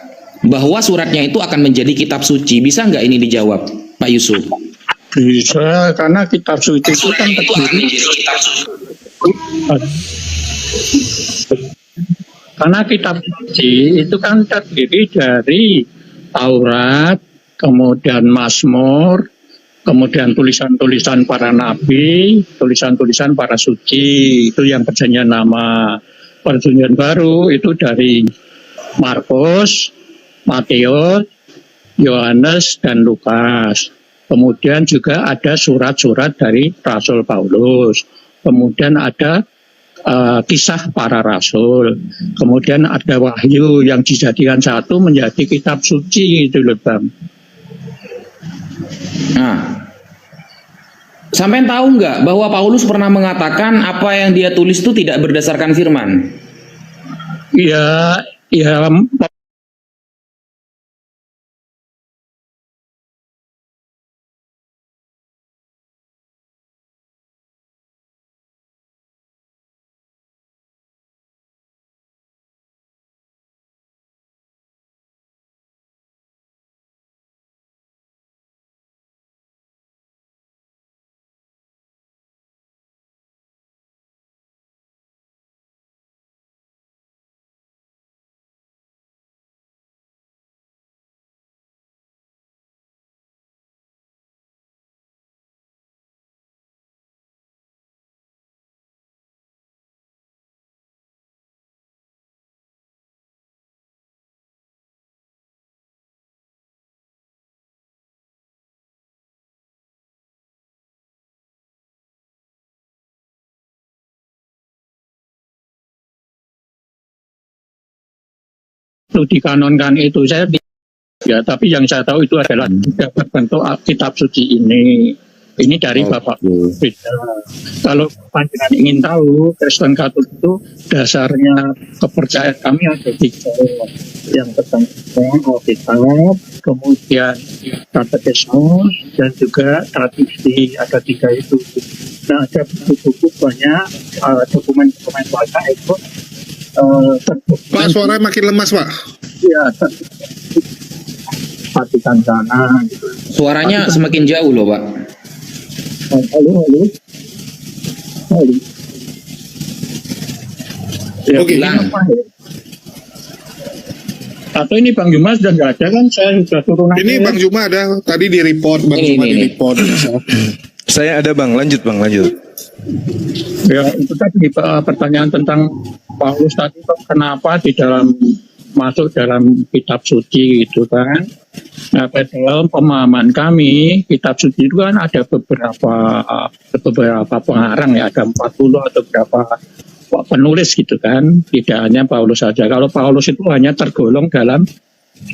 bahwa suratnya itu akan menjadi kitab suci. Bisa nggak ini dijawab, Pak Yusuf? Bisa, karena kitab suci itu kan terdiri. Karena kitab suci itu kan terdiri dari Taurat, kemudian Mazmur, kemudian tulisan-tulisan para nabi, tulisan-tulisan para suci, itu yang Perjanjian Lama. Perjanjian Baru itu dari Markus, Matius, Yohanes, dan Lukas. Kemudian juga ada surat-surat dari Rasul Paulus. Kemudian ada kisah para rasul. Kemudian ada Wahyu yang dijadikan satu menjadi kitab suci itu loh, Bang. Nah, sampai tahu nggak bahwa Paulus pernah mengatakan apa yang dia tulis itu tidak berdasarkan firman? Ya, itu dikanonkan itu saya ya, tapi yang saya tahu itu adalah tidak berbentuk kitab suci ini. Ini dari Bapak Beda. Kalau panjenengan ingin tahu, Kristen Katolik itu dasarnya kepercayaan kami ada tiga. Yang pertama Alkitab, kemudian katekismus, dan juga tradisi. Ada tiga itu. Nah, ada buku-buku banyak, dokumen-dokumen baca itu Pak, suaranya makin lemas, Pak. ya Vatikan sana gitu. Suaranya semakin jauh loh, Pak. Halo. Ya, Oke. atau ini Bang Juma sudah nggak ada kan? Saya sudah turun. Ini Bang Juma ada, tadi di report, Bang Juma di report. Saya ada Bang, lanjut Bang, lanjut. Ya, itu tadi pertanyaan tentang Paulus tadi, kenapa di dalam masuk dalam kitab suci gitu kan. Nah, dalam pemahaman kami, kitab suci itu kan ada beberapa pengarang ya, ada 40 atau berapa penulis gitu kan. Tidak hanya Paulus saja. Kalau Paulus itu hanya tergolong dalam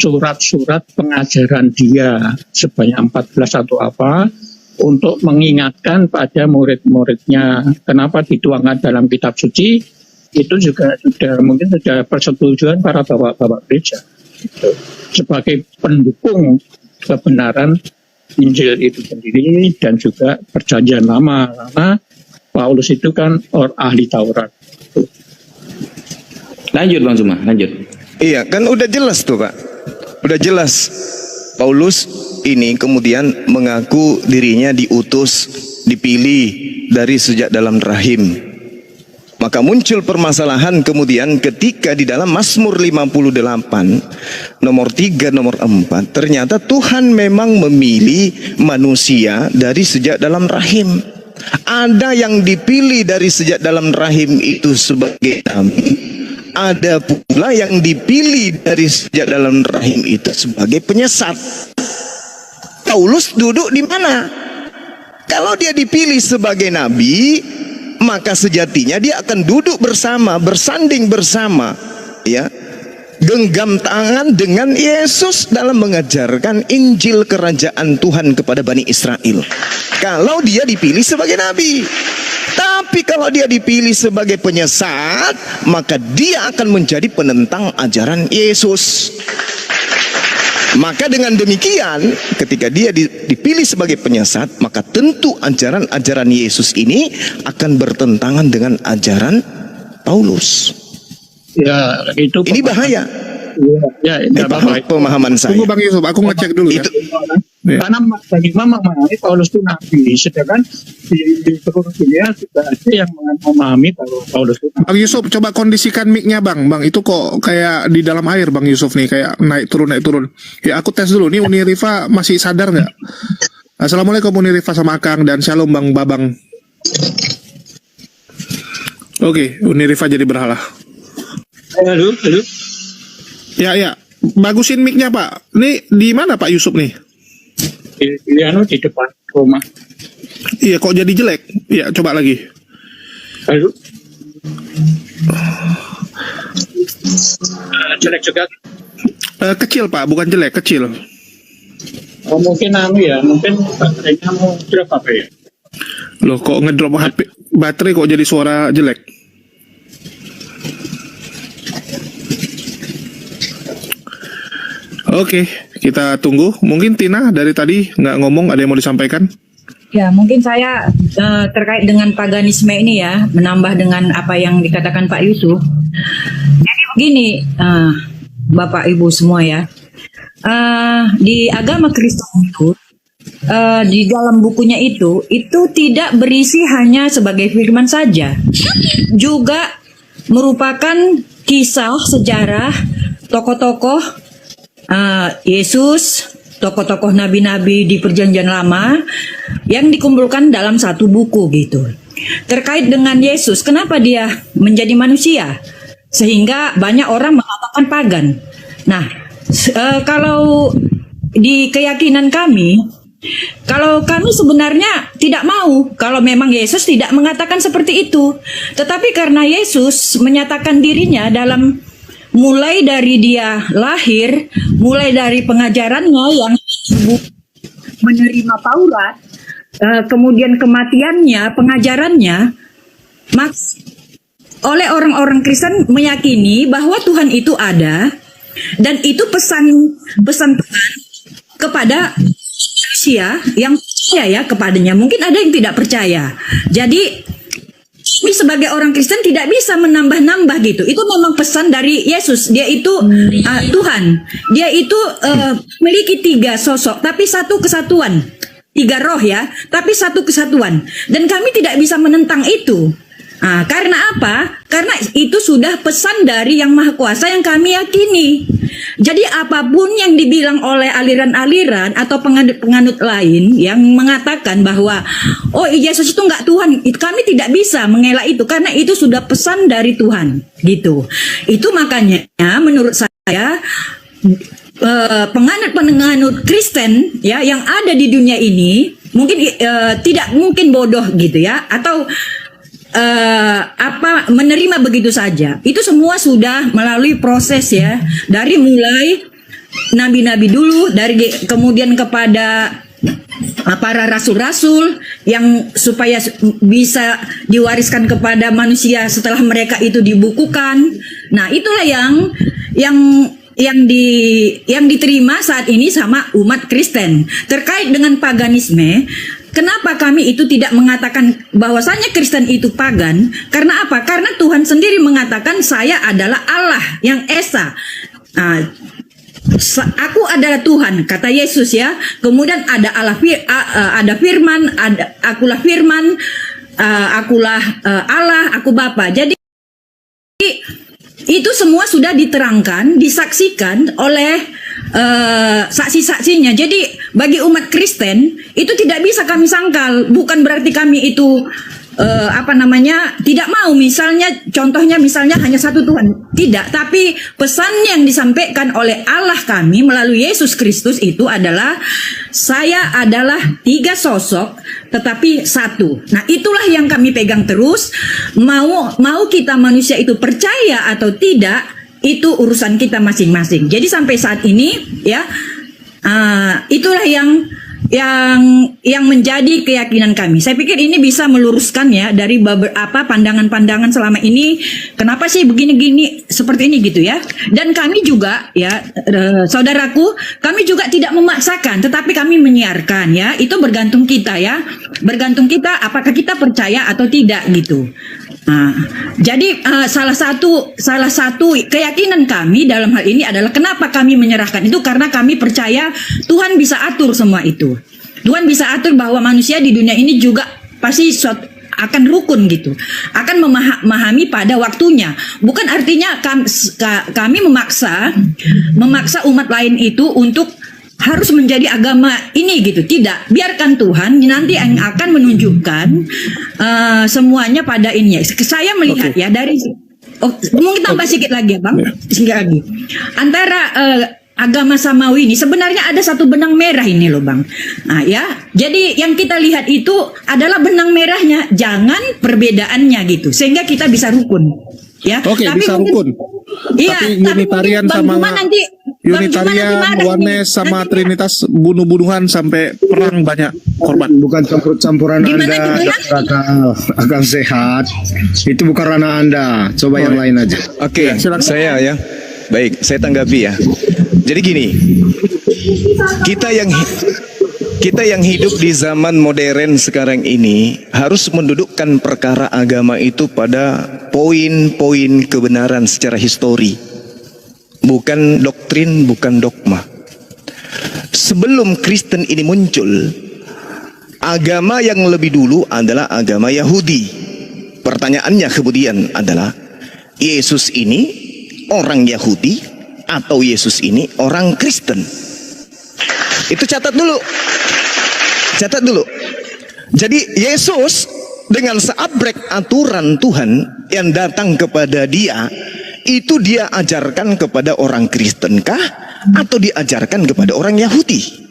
surat-surat pengajaran dia sebanyak 14 atau apa, untuk mengingatkan pada murid-muridnya. Kenapa dituangkan dalam kitab suci? Itu juga mungkin sudah persetujuan para bapak-bapak gereja gitu. Sebagai pendukung kebenaran Injil itu sendiri dan juga Perjanjian Lama, karena Paulus itu kan ahli Taurat. Lanjut Bang Zuma, lanjut. Iya, kan udah jelas tuh Pak. Udah jelas Paulus ini kemudian mengaku dirinya diutus, dipilih dari sejak dalam rahim. Maka muncul permasalahan kemudian ketika di dalam Mazmur 58 nomor 3 nomor 4 ternyata Tuhan memang memilih manusia dari sejak dalam rahim. Ada yang dipilih dari sejak dalam rahim itu sebagai nabi, ada pula yang dipilih dari sejak dalam rahim itu sebagai penyesat. Paulus duduk di mana? Kalau dia dipilih sebagai nabi, maka sejatinya dia akan duduk bersama, bersanding bersama, ya, genggam tangan dengan Yesus dalam mengajarkan Injil kerajaan Tuhan kepada Bani Israel. Kalau dia dipilih sebagai nabi. Tapi kalau dia dipilih sebagai penyesat, maka dia akan menjadi penentang ajaran Yesus. Maka dengan demikian, ketika dia dipilih sebagai penyesat, maka tentu ajaran-ajaran Yesus ini akan bertentangan dengan ajaran Paulus. Ya, itu Ini bahaya. Ya, Ini pemahaman saya. Tunggu Bang Yusuf, aku ngecek dulu ya. Itu Ya. karena bagi memahami Paulus itu nabi, sedangkan di seluruh dunia sudah ada yang memahami kalau Paulus itu nabi. Bang Yusuf, coba kondisikan mic-nya Bang. Bang, itu kok kayak di dalam air Bang Yusuf nih, kayak naik turun. Ya aku tes dulu nih, Uni Rifa masih sadar nggak? Assalamualaikum Uni Rifa sama Akang, dan shalom Bang Babang. Oke, Uni Rifa jadi berhala. Halo. Ya, bagusin mic-nya Pak. Nih di mana Pak Yusuf nih? Di depan rumah. Iya, kok jadi jelek? Iya, coba lagi. Halo. Jelek juga. Kecil Pak, bukan jelek, kecil. Oh, mungkin mungkin baterainya mau drop apa ya? Loh, kok ngedrop HP baterai kok jadi suara jelek? Oke, kita tunggu. Mungkin Tina dari tadi nggak ngomong, ada yang mau disampaikan? Ya, mungkin saya terkait dengan paganisme ini ya, menambah dengan apa yang dikatakan Pak Yusuf. Jadi begini, Bapak Ibu semua ya, di agama Kristen itu, di dalam bukunya itu tidak berisi hanya sebagai firman saja, juga merupakan kisah sejarah tokoh-tokoh Yesus, tokoh-tokoh nabi-nabi di Perjanjian Lama yang dikumpulkan dalam satu buku gitu. Terkait dengan Yesus, kenapa dia menjadi manusia? Sehingga banyak orang mengatakan pagan. Nah, kalau di keyakinan kami, kalau kami sebenarnya tidak mau kalau memang Yesus tidak mengatakan seperti itu. Tetapi karena Yesus menyatakan dirinya dalam mulai dari dia lahir, mulai dari pengajarannya yang menerima Taurat, kemudian kematiannya, pengajarannya, oleh orang-orang Kristen meyakini bahwa Tuhan itu ada, dan itu pesan Tuhan kepada manusia yang percaya ya kepadanya. Mungkin ada yang tidak percaya. Jadi kami sebagai orang Kristen tidak bisa menambah-nambah gitu. Itu memang pesan dari Yesus. Dia itu Tuhan. Dia itu memiliki 3 sosok, tapi satu kesatuan. 3 roh ya, tapi satu kesatuan. Dan kami tidak bisa menentang itu. Karena apa? Karena itu sudah pesan dari Yang Maha Kuasa yang kami yakini. Jadi apapun yang dibilang oleh aliran-aliran atau penganut-penganut lain yang mengatakan bahwa oh Yesus itu enggak Tuhan, kami tidak bisa mengelak itu karena itu sudah pesan dari Tuhan gitu. Itu makanya menurut saya penganut-penganut Kristen ya yang ada di dunia ini mungkin tidak mungkin bodoh gitu ya, atau menerima begitu saja. Itu semua sudah melalui proses ya, dari mulai nabi-nabi dulu, dari kemudian kepada para rasul-rasul yang supaya bisa diwariskan kepada manusia setelah mereka itu dibukukan. Nah, itulah yang diterima saat ini sama umat Kristen. Terkait dengan paganisme, kenapa kami itu tidak mengatakan bahwasanya Kristen itu pagan? Karena apa? Karena Tuhan sendiri mengatakan saya adalah Allah yang Esa. Aku adalah Tuhan, kata Yesus ya. Kemudian ada ada firman, akulah firman, akulah Allah, aku Bapa. Jadi itu semua sudah diterangkan, disaksikan oleh saksi-saksinya. Jadi bagi umat Kristen itu tidak bisa kami sangkal. Bukan berarti kami itu tidak mau. Misalnya contohnya hanya satu Tuhan. Tidak. Tapi pesan yang disampaikan oleh Allah kami melalui Yesus Kristus itu adalah saya adalah 3 sosok tetapi satu. Nah, itulah yang kami pegang terus. Mau kita manusia itu percaya atau tidak, itu urusan kita masing-masing. Jadi sampai saat ini ya, itulah yang menjadi keyakinan kami. Saya pikir ini bisa meluruskan ya dari beberapa pandangan-pandangan selama ini. Kenapa sih begini-gini seperti ini gitu ya? Dan kami juga ya, saudaraku, kami juga tidak memaksakan, tetapi kami menyiarkan ya. Itu bergantung kita ya, bergantung kita apakah kita percaya atau tidak gitu. Jadi salah satu keyakinan kami dalam hal ini adalah kenapa kami menyerahkan itu, karena kami percaya Tuhan bisa atur semua itu. Tuhan bisa atur bahwa manusia di dunia ini juga pasti akan rukun gitu, akan memahami pada waktunya. Bukan artinya kami memaksa umat lain itu untuk harus menjadi agama ini gitu, tidak. Biarkan Tuhan nanti yang akan menunjukkan semuanya pada ini. Saya melihat ya dari mungkin tambah sedikit lagi ya Bang, sedikit lagi antara agama samawi ini sebenarnya ada satu benang merah ini loh Bang. Ya, jadi yang kita lihat itu adalah benang merahnya, jangan perbedaannya gitu, sehingga kita bisa rukun. Ya, Oke, tapi bisa mungkin, rukun. Iya, Tapi Unitarian mungkin Bang sama Juma nanti Unitarian, Oneness sama Trinitas bunuh-bunuhan sampai perang banyak korban. Bukan campur-campuran Gimana, Anda, akal sehat. Itu bukan ranah Anda. Coba yang lain aja. Oke, saya ya. Baik, saya tanggapi ya. Jadi gini, kita yang hidup di zaman modern sekarang ini harus mendudukkan perkara agama itu pada poin-poin kebenaran secara histori, bukan doktrin, bukan dogma. Sebelum Kristen ini muncul, agama yang lebih dulu adalah agama Yahudi. Pertanyaannya kemudian adalah, Yesus ini orang Yahudi atau Yesus ini orang Kristen? Itu catat dulu. Catat dulu. Jadi Yesus dengan seabrek aturan Tuhan yang datang kepada dia, itu dia ajarkan kepada orang Kristen kah atau diajarkan kepada orang Yahudi?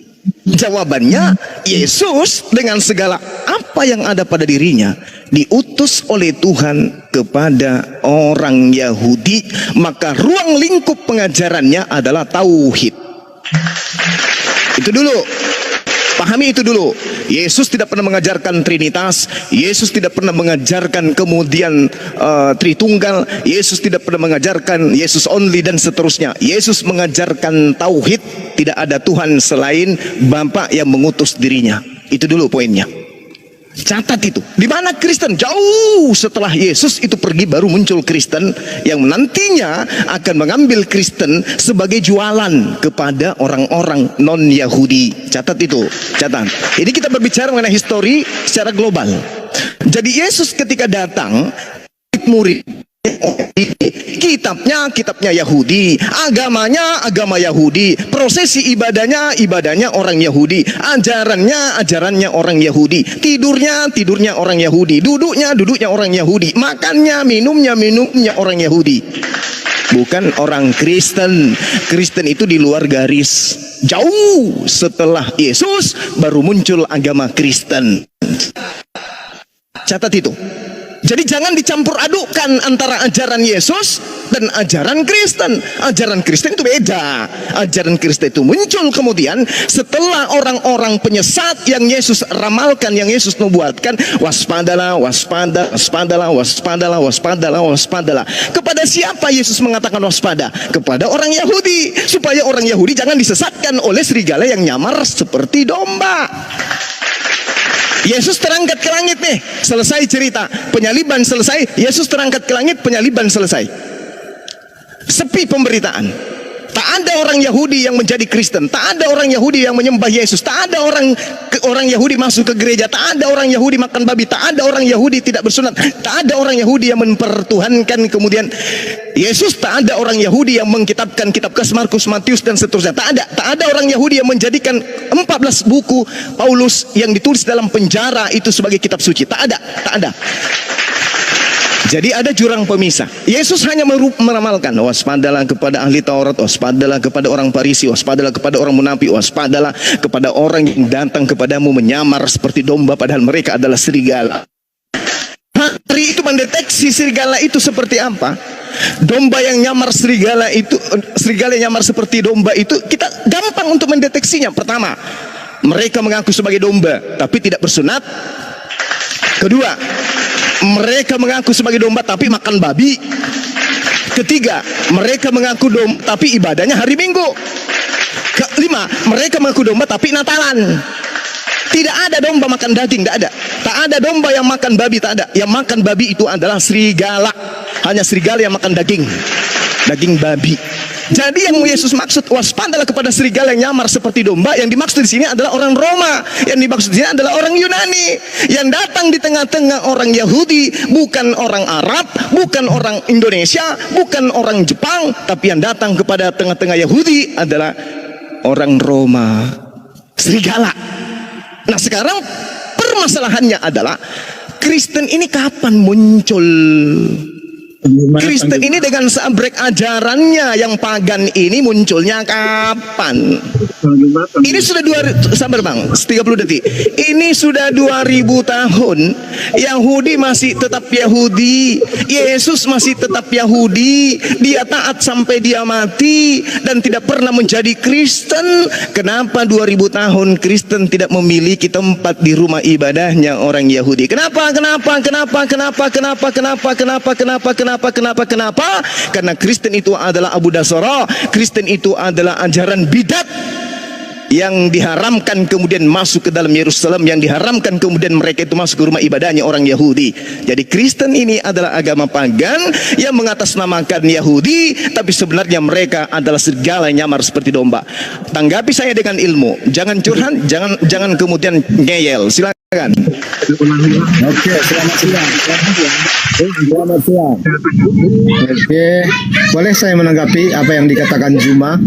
Jawabannya, Yesus dengan segala apa yang ada pada dirinya diutus oleh Tuhan kepada orang Yahudi, maka ruang lingkup pengajarannya adalah tauhid. Itu dulu. Pahami itu dulu. Yesus tidak pernah mengajarkan Trinitas. Yesus tidak pernah mengajarkan kemudian Tritunggal. Yesus tidak pernah mengajarkan Yesus only dan seterusnya. Yesus mengajarkan tauhid. Tidak ada Tuhan selain Bapa yang mengutus dirinya. Itu dulu poinnya. Catat itu. Di mana Kristen? Jauh setelah Yesus itu pergi baru muncul Kristen yang nantinya akan mengambil Kristen sebagai jualan kepada orang-orang non-Yahudi. Catat itu. Catat. Ini kita berbicara mengenai histori secara global. Jadi Yesus ketika datang, murid kitabnya Yahudi, agamanya agama Yahudi, prosesi ibadahnya orang Yahudi, ajarannya orang Yahudi, tidurnya orang Yahudi, duduknya orang Yahudi, makannya minumnya orang Yahudi. Bukan orang Kristen. Kristen itu di luar garis. Jauh setelah Yesus baru muncul agama Kristen. Catat itu. Jadi jangan dicampur adukkan antara ajaran Yesus dan ajaran Kristen. Ajaran Kristen itu beda. Ajaran Kristen itu muncul kemudian setelah orang-orang penyesat yang Yesus ramalkan, yang Yesus nubuatkan. Waspadalah. Kepada siapa Yesus mengatakan waspada? Kepada orang Yahudi. Supaya orang Yahudi jangan disesatkan oleh serigala yang nyamar seperti domba. Yesus terangkat ke langit nih, selesai cerita, penyaliban selesai, Yesus terangkat ke langit, penyaliban selesai. Sepi pemberitaan. Tak ada orang Yahudi yang menjadi Kristen, tak ada orang Yahudi yang menyembah Yesus, tak ada orang Yahudi masuk ke gereja, tak ada orang Yahudi makan babi, tak ada orang Yahudi tidak bersunat, tak ada orang Yahudi yang mempertuhankan kemudian Yesus, tak ada orang Yahudi yang mengkitabkan kitab Kes, Markus, Matius dan seterusnya. Tak ada orang Yahudi yang menjadikan 14 buku Paulus yang ditulis dalam penjara itu sebagai kitab suci. Tak ada. Jadi ada jurang pemisah. Yesus hanya meramalkan, waspadalah kepada ahli Taurat, waspadalah kepada orang Farisi, waspadalah kepada orang munafik, waspadalah kepada orang yang datang kepadamu menyamar seperti domba padahal mereka adalah serigala. Hari itu mendeteksi serigala itu seperti apa? domba yang nyamar serigala itu, serigala yang nyamar seperti domba itu, kita gampang untuk mendeteksinya. Pertama, mereka mengaku sebagai domba tapi tidak bersunat. Kedua, mereka mengaku sebagai domba tapi makan babi. Ketiga, mereka mengaku domba tapi ibadahnya hari Minggu. Kelima, mereka mengaku domba tapi Natalan. Tidak ada domba makan daging, tidak ada. Tak ada domba yang makan babi, tak ada. Yang makan babi itu adalah serigala. Hanya serigala yang makan daging, daging babi. Jadi yang Yesus maksud, waspadalah kepada serigala yang nyamar seperti domba. Yang dimaksud di sini adalah orang Roma. Yang dimaksud di sini adalah orang Yunani yang datang di tengah-tengah orang Yahudi, bukan orang Arab, bukan orang Indonesia, bukan orang Jepang, tapi yang datang kepada tengah-tengah Yahudi adalah orang Roma, serigala. Nah, sekarang permasalahannya adalah Kristen ini kapan muncul? Kristen ini dengan seabrek ajarannya yang pagan ini munculnya kapan? Ini sudah sabar bang, 30 detik. Ini sudah 2000 tahun. Yahudi masih tetap Yahudi, Yesus masih tetap Yahudi. Dia taat sampai dia mati dan tidak pernah menjadi Kristen. Kenapa 2000 tahun Kristen tidak memiliki tempat di rumah ibadahnya orang Yahudi? Kenapa? Karena Kristen itu adalah Abu Dasara. Kristen itu adalah ajaran bidat yang diharamkan kemudian masuk ke dalam Yerusalem, yang diharamkan kemudian mereka itu masuk ke rumah ibadahnya orang Yahudi. Jadi Kristen ini adalah agama pagan yang mengatasnamakan Yahudi, tapi sebenarnya mereka adalah serigala yang nyamar seperti domba. Tanggapi saya dengan ilmu, jangan curhat, jangan kemudian ngeyel. Silakan. Oke, selamat siang. Selamat siang. Oke, boleh saya menanggapi apa yang dikatakan Juma?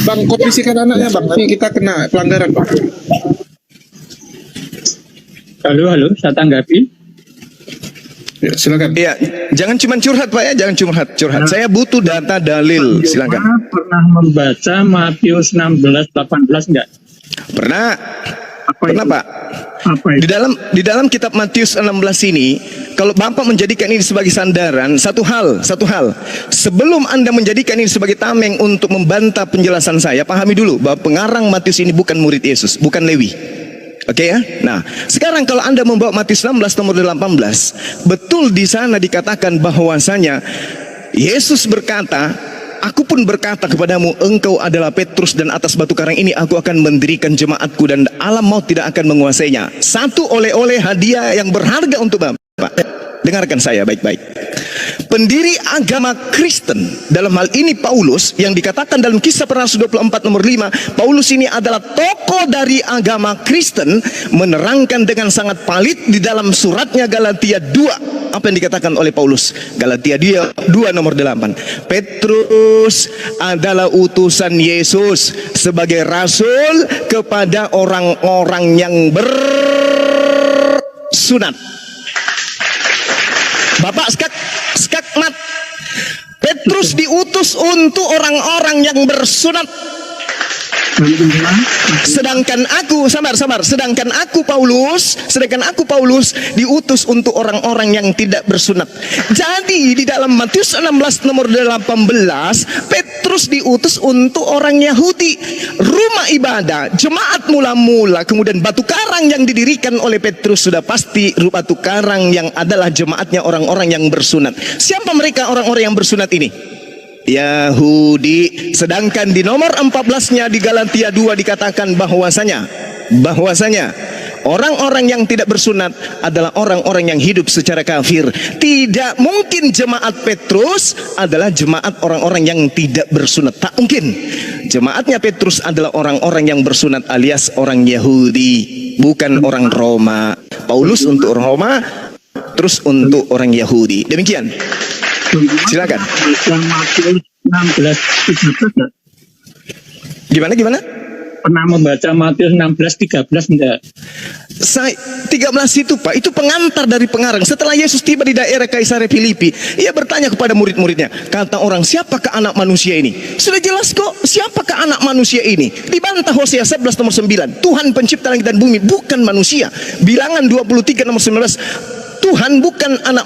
Bang, kok bisikan anaknya bang? Nanti kita kena pelanggaran bang. Halo, saya tanggapi. Ya, silakan. Ya, jangan cuma curhat Pak ya, jangan cuma curhat. Saya butuh data dalil. Silakan. Pernah membaca Matius 16:18 enggak? Pernah. Pernah Pak. Apa itu? Di dalam kitab Matius 16 ini, kalau Bapak menjadikan ini sebagai sandaran, satu hal. Sebelum Anda menjadikan ini sebagai tameng untuk membantah penjelasan saya, pahami dulu bahwa pengarang Matius ini bukan murid Yesus, bukan Lewi. Oke ya. Nah, sekarang kalau Anda membawa Matius 16 nomor 18, betul di sana dikatakan bahwasanya Yesus berkata, aku pun berkata kepadamu, engkau adalah Petrus, dan atas batu karang ini aku akan mendirikan jemaatku, dan alam maut tidak akan menguasainya. Satu oleh-oleh hadiah yang berharga untuk Bapak. Dengarkan saya baik-baik. Pendiri agama Kristen, dalam hal ini Paulus, yang dikatakan dalam Kisah Para Rasul 24 nomor 5, Paulus ini adalah tokoh dari agama Kristen, menerangkan dengan sangat palit di dalam suratnya Galatia 2. Apa yang dikatakan oleh Paulus? Galatia 2 nomor 8. Petrus adalah utusan Yesus sebagai rasul kepada orang-orang yang bersunat. Bapak skakmat. Petrus diutus untuk orang-orang yang bersunat. Sedangkan aku Paulus diutus untuk orang-orang yang tidak bersunat. Jadi di dalam Matius 16 nomor 18, Petrus diutus untuk orang Yahudi. Rumah ibadah, jemaat mula-mula, kemudian batu karang yang didirikan oleh Petrus sudah pasti batu karang yang adalah jemaatnya orang-orang yang bersunat. Siapa mereka orang-orang yang bersunat ini? Yahudi. Sedangkan di nomor 14-nya di Galatia 2 dikatakan bahwasanya orang-orang yang tidak bersunat adalah orang-orang yang hidup secara kafir. Tidak mungkin jemaat Petrus adalah jemaat orang-orang yang tidak bersunat. Tak mungkin. Jemaatnya Petrus adalah orang-orang yang bersunat alias orang Yahudi, bukan orang Roma. Paulus untuk orang Roma, terus untuk orang Yahudi. Demikian. Silakan. Matius 16:13 Gimana? Pernah membaca Matius 16:13 enggak? 13 itu Pak, itu pengantar dari pengarang. Setelah Yesus tiba di daerah Kaisarea Filipi, ia bertanya kepada murid-muridnya, kata orang, siapakah anak manusia ini? Sudah jelas kok, siapakah anak manusia ini? Dibantah Hosea 11 nomor 9, Tuhan pencipta langit dan bumi, bukan manusia. Bilangan 23 nomor 19, Tuhan bukan anak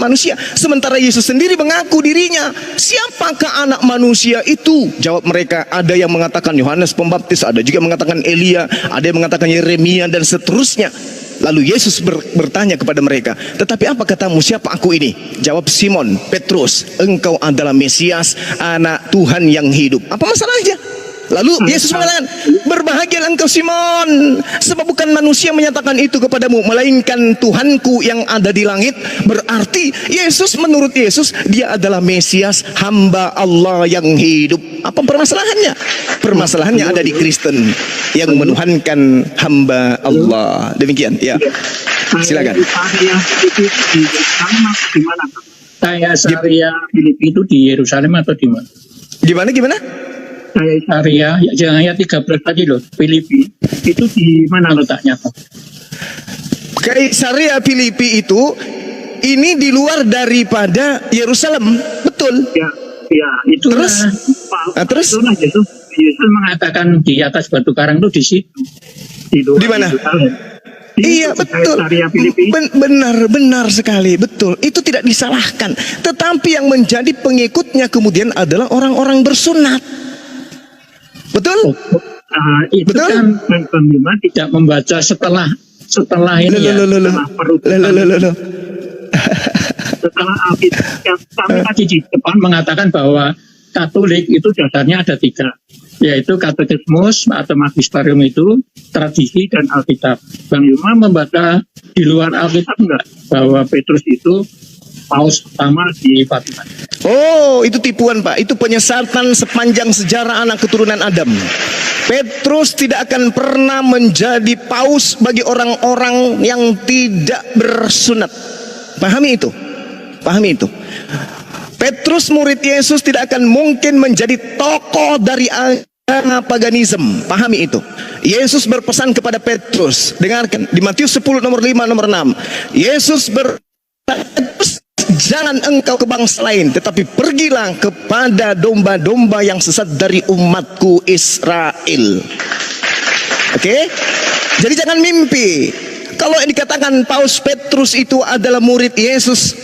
manusia. Sementara Yesus sendiri mengaku dirinya, siapakah anak manusia itu? Jawab mereka, ada yang mengatakan Yohanes Pembaptis, ada juga mengatakan Elia, ada yang mengatakan Yeremia dan seterusnya. Lalu Yesus bertanya kepada mereka, tetapi apa katamu, siapa aku ini? Jawab Simon Petrus, engkau adalah Mesias, anak Tuhan yang hidup. Apa masalahnya? Lalu Yesus mengatakan, berbahagialah engkau Simon, sebab bukan manusia menyatakan itu kepadamu, melainkan Tuhanku yang ada di langit. Berarti menurut Yesus, dia adalah Mesias, hamba Allah yang hidup. Apa permasalahannya? Permasalahannya ada di Kristen yang menuhankan hamba Allah. Demikian, ya. Silakan. Saya Syariah Filipi itu di Yerusalem atau di mana? Gimana? Syariah, jangan ayat 13 tadi loh, Filipi itu di mana letaknya Pak? Kaisaria Filipi itu ini di luar daripada Yerusalem, betul? Ya, itu terus Yesus mengatakan di atas batu karang itu di situ. Di mana? Iya, betul. Benar sekali, betul. Itu tidak disalahkan. Tetapi yang menjadi pengikutnya kemudian adalah orang-orang bersunat. Betul? Itu betul? Kan Bang tidak membaca setelah ini setelah Alkitab. Kami tadi di depan mengatakan bahwa Katolik itu dasarnya ada 3, yaitu katekismus atau magisterium itu, tradisi dan Alkitab. Bang Yuma membaca di luar Alkitab enggak bahwa Petrus itu paus pertama di Vatikan? Oh, itu tipuan Pak. Itu penyesatan sepanjang sejarah anak keturunan Adam. Petrus tidak akan pernah menjadi paus bagi orang-orang yang tidak bersunat. Pahami itu. Petrus murid Yesus tidak akan mungkin menjadi tokoh dari agama paganisme. Pahami itu. Yesus berpesan kepada Petrus, dengarkan di Matius 10 nomor 5 nomor 6. Yesus jangan engkau ke bangsa lain, tetapi pergilah kepada domba-domba yang sesat dari umatku Israel. Oke? Jadi jangan mimpi. Kalau dikatakan Paus Petrus itu adalah murid Yesus,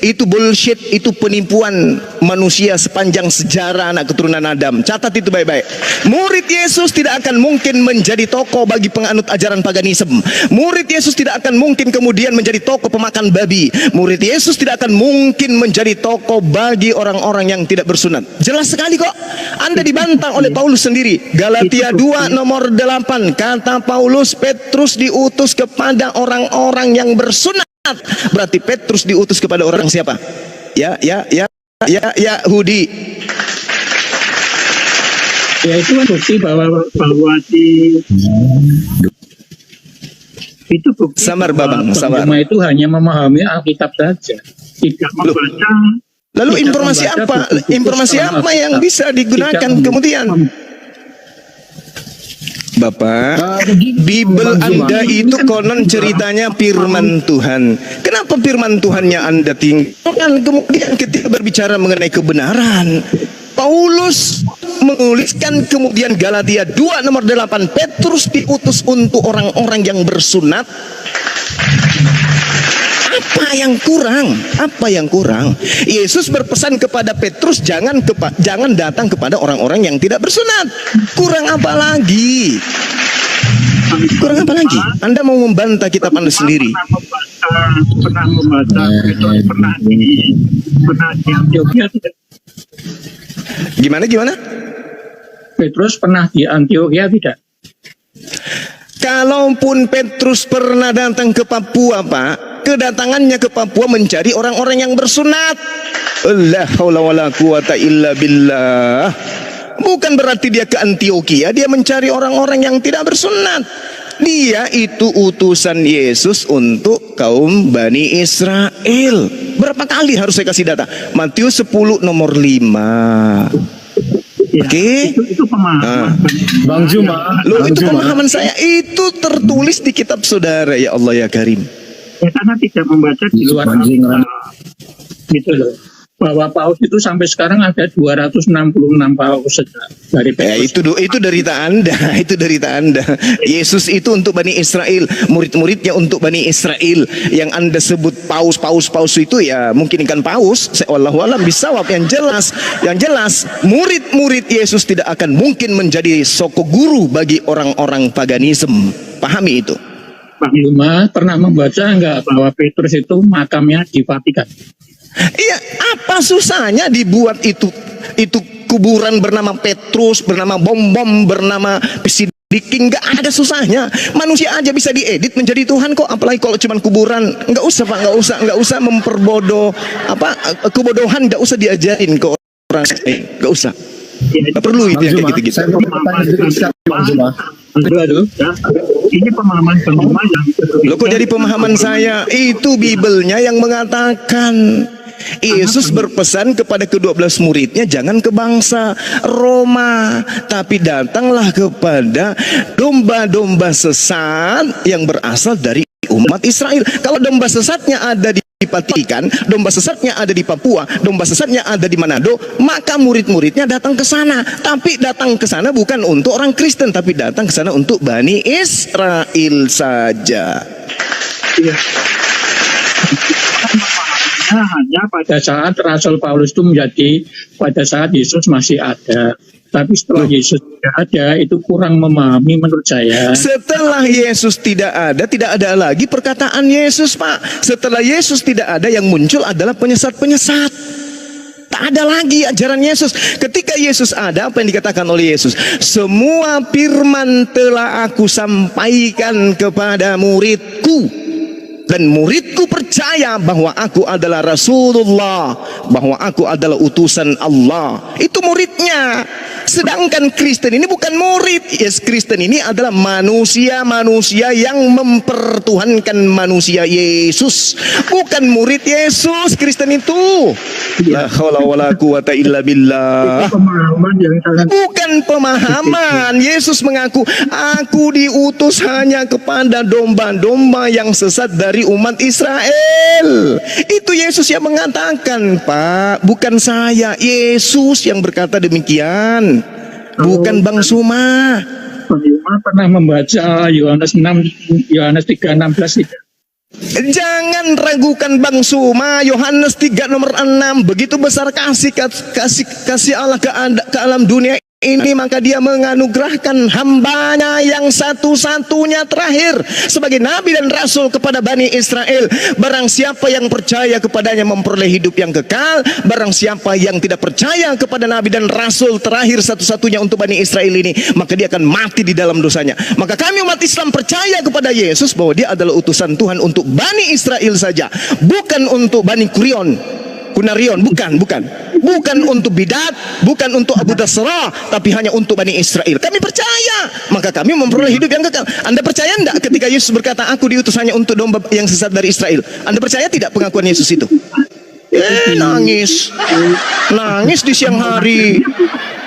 itu bullshit, itu penipuan manusia sepanjang sejarah anak keturunan Adam. Catat itu baik-baik. Murid Yesus tidak akan mungkin menjadi tokoh bagi penganut ajaran paganisme. Murid Yesus tidak akan mungkin kemudian menjadi tokoh pemakan babi. Murid Yesus tidak akan mungkin menjadi tokoh bagi orang-orang yang tidak bersunat. Jelas sekali kok. Anda dibantah oleh Paulus sendiri. Galatia 2 nomor 8, kata Paulus, Petrus diutus kepada orang-orang yang bersunat. Berarti Petrus diutus kepada orang siapa? Yahudi. Ya, itu kan bukti bahwa itu bukti sabar Babang, sabar. Itu hanya memahami Alkitab saja, tidak membaca. Lalu informasi apa? Informasi apa yang bisa digunakan kemudian? Bapak, Bible Anda itu konon ceritanya firman Tuhan. Kenapa firman Tuhannya Anda tinggalkan kemudian ketika berbicara mengenai kebenaran? Paulus menuliskan kemudian Galatia 2 nomor 8, Petrus diutus untuk orang-orang yang bersunat. Apa yang kurang? Yesus berpesan kepada Petrus, jangan datang kepada orang-orang yang tidak bersunat. Kurang apa lagi? Anda mau membantah kitab Anda sendiri? Pernah membaca, pernah di Antioquia tidak? Gimana? Petrus pernah di Antioquia tidak? Kalaupun Petrus pernah datang ke Papua, Pak, kedatangannya ke Papua mencari orang-orang yang bersunat. La haula wala quwata illa billah. Bukan berarti dia ke Antioquia, dia mencari orang-orang yang tidak bersunat. Dia itu utusan Yesus untuk kaum Bani Israel. Berapa kali harus saya kasih data? Matius 10 nomor 5. Oke, itu pemahaman Bang Juma. Itu pemahaman saya, itu tertulis di kitab saudara. Ya Allah ya Karim. Ya, karena tidak membaca di luar Alkitab. Gitu loh. bahwa paus itu sampai sekarang ada 266 paus dari Ya, Petrus. itu derita Anda, itu derita Anda. Yesus itu untuk Bani Israel, murid-muridnya untuk Bani Israel. Yang Anda sebut paus itu ya mungkin ikan paus. Wallahu alam bisawab. Yang jelas murid-murid Yesus tidak akan mungkin menjadi soko guru bagi orang-orang paganisme. Pahami itu. Bang Yuma pernah membaca enggak bahwa Petrus itu makamnya di Vatikan? Iya, apa susahnya dibuat itu kuburan bernama Petrus, bernama Bom-Bom, bernama Pisidiking, nggak ada susahnya. Manusia aja bisa diedit menjadi Tuhan kok, apalagi kalau cuma kuburan. Nggak usah Pak, nggak usah memperbodoh kebodohan, nggak usah diajarin ke orang, nggak usah. Nggak perlu itu yang kayak gitu-gitu. Saya mau bertanya sedikit, Bang Zuma. Ini pemahaman Bang yang Loh, kok jadi pemahaman saya? Itu Bibelnya yang mengatakan Yesus berpesan kepada ke-12 muridnya, jangan ke bangsa Roma, tapi datanglah kepada domba-domba sesat yang berasal dari umat Israel. Kalau domba sesatnya ada di Vatikan, domba sesatnya ada di Papua, domba sesatnya ada di Manado, maka murid-muridnya datang ke sana. Tapi datang ke sana bukan untuk orang Kristen, tapi datang ke sana untuk Bani Israel saja. Iya. Hanya pada saat Rasul Paulus itu menjadi pada saat Yesus masih ada. Tapi setelah Yesus tidak ada, itu kurang memahami menurut saya. Setelah Yesus tidak ada lagi perkataan Yesus, Pak. Setelah Yesus tidak ada, yang muncul adalah penyesat-penyesat. Tak ada lagi ajaran Yesus. Ketika Yesus ada, apa yang dikatakan oleh Yesus? Semua firman telah aku sampaikan kepada muridku. Dan muridku percaya bahwa aku adalah Rasulullah, bahwa aku adalah utusan Allah. Itu muridnya. Sedangkan Kristen ini bukan murid. Yes, Kristen ini adalah manusia-manusia yang mempertuhankan manusia Yesus, bukan murid Yesus. Kristen itu la haula wala quwata illa billah. Pemahaman yang sangat Bukan pemahaman. Yesus mengaku, aku diutus hanya kepada domba-domba yang sesat dari umat Israel. Itu Yesus yang mengatakan, Pak, bukan saya. Yesus yang berkata demikian, bukan Bang Suma. Bang Yuma pernah membaca Yohanes 3:16 itu. Jangan ragukan Bang Suma. Yohanes 3 nomor 6. Begitu besar kasih Allah ke alam dunia ini, maka dia menganugerahkan hambanya yang satu-satunya terakhir sebagai nabi dan rasul kepada Bani Israel. Barang siapa yang percaya kepadanya memperoleh hidup yang kekal. Barang siapa yang tidak percaya kepada nabi dan rasul terakhir satu-satunya untuk Bani Israel ini, maka dia akan mati di dalam dosanya. Maka kami umat Islam percaya kepada Yesus bahwa dia adalah utusan Tuhan untuk Bani Israel saja, bukan untuk Bani Kunarion, bukan untuk bidat, bukan untuk Abu Dasrah, tapi hanya untuk Bani Israel. Kami percaya, maka kami memperoleh hidup yang kekal. Anda percaya enggak ketika Yesus berkata, aku diutus hanya untuk domba yang sesat dari Israel? Anda percaya tidak pengakuan Yesus itu? Nangis di siang hari.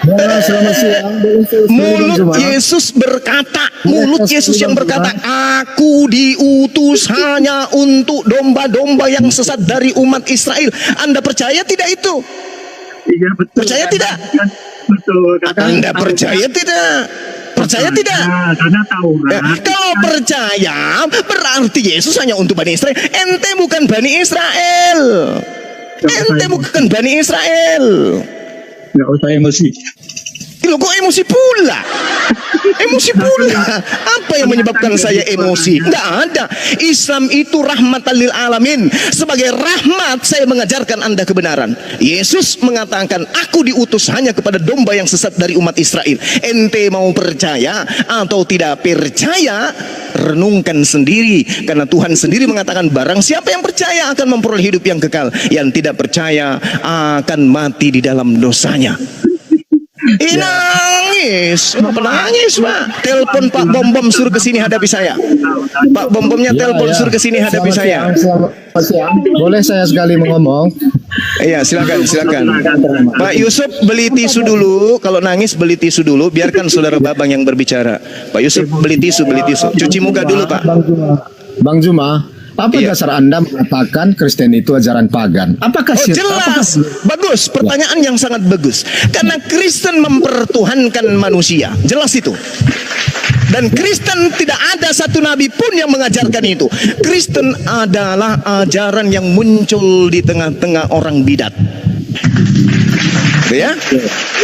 Selamat siang. Mulut Yesus yang berkata, aku diutus hanya untuk domba-domba yang sesat dari umat Israel. Anda percaya tidak itu? Iya, betul. Percaya tidak? Betul. Anda percaya tidak? Percaya tidak? Karena tahu. Kalau percaya, berarti Yesus hanya untuk Bani Israel. Ente bukan Bani Israel. Nggak usah emosi. Loh, kok emosi pula? Apa yang menyebabkan saya emosi? Nggak ada. Islam itu rahmatan lil alamin. Sebagai rahmat saya mengajarkan Anda kebenaran. Yesus mengatakan, aku diutus hanya kepada domba yang sesat dari umat Israel. Ente mau percaya atau tidak percaya, renungkan sendiri. Karena Tuhan sendiri mengatakan, barang siapa yang percaya akan memperoleh hidup yang kekal, yang tidak percaya akan mati di dalam dosanya. Nangis, Pak. Telepon Pak Bom-Bom suruh ke sini hadapi saya. Pak Bom-Bomnya telepon suruh ke sini hadapi saya. Selamat siang. Boleh saya sekali ngomong? Iya, silakan. Pak Yusuf, beli tisu dulu. Kalau nangis beli tisu dulu. Biarkan saudara Babang yang berbicara. Pak Yusuf, beli tisu. Cuci muka dulu, Pak. Bang Zuma, Apa Iya. dasar Anda mengatakan Kristen itu ajaran pagan? Apakah Oh jelas, bagus, pertanyaan yang sangat bagus. Karena Kristen mempertuhankan manusia, jelas itu. Dan Kristen tidak ada satu nabi pun yang mengajarkan itu. Kristen adalah ajaran yang muncul di tengah-tengah orang bidat. Ya,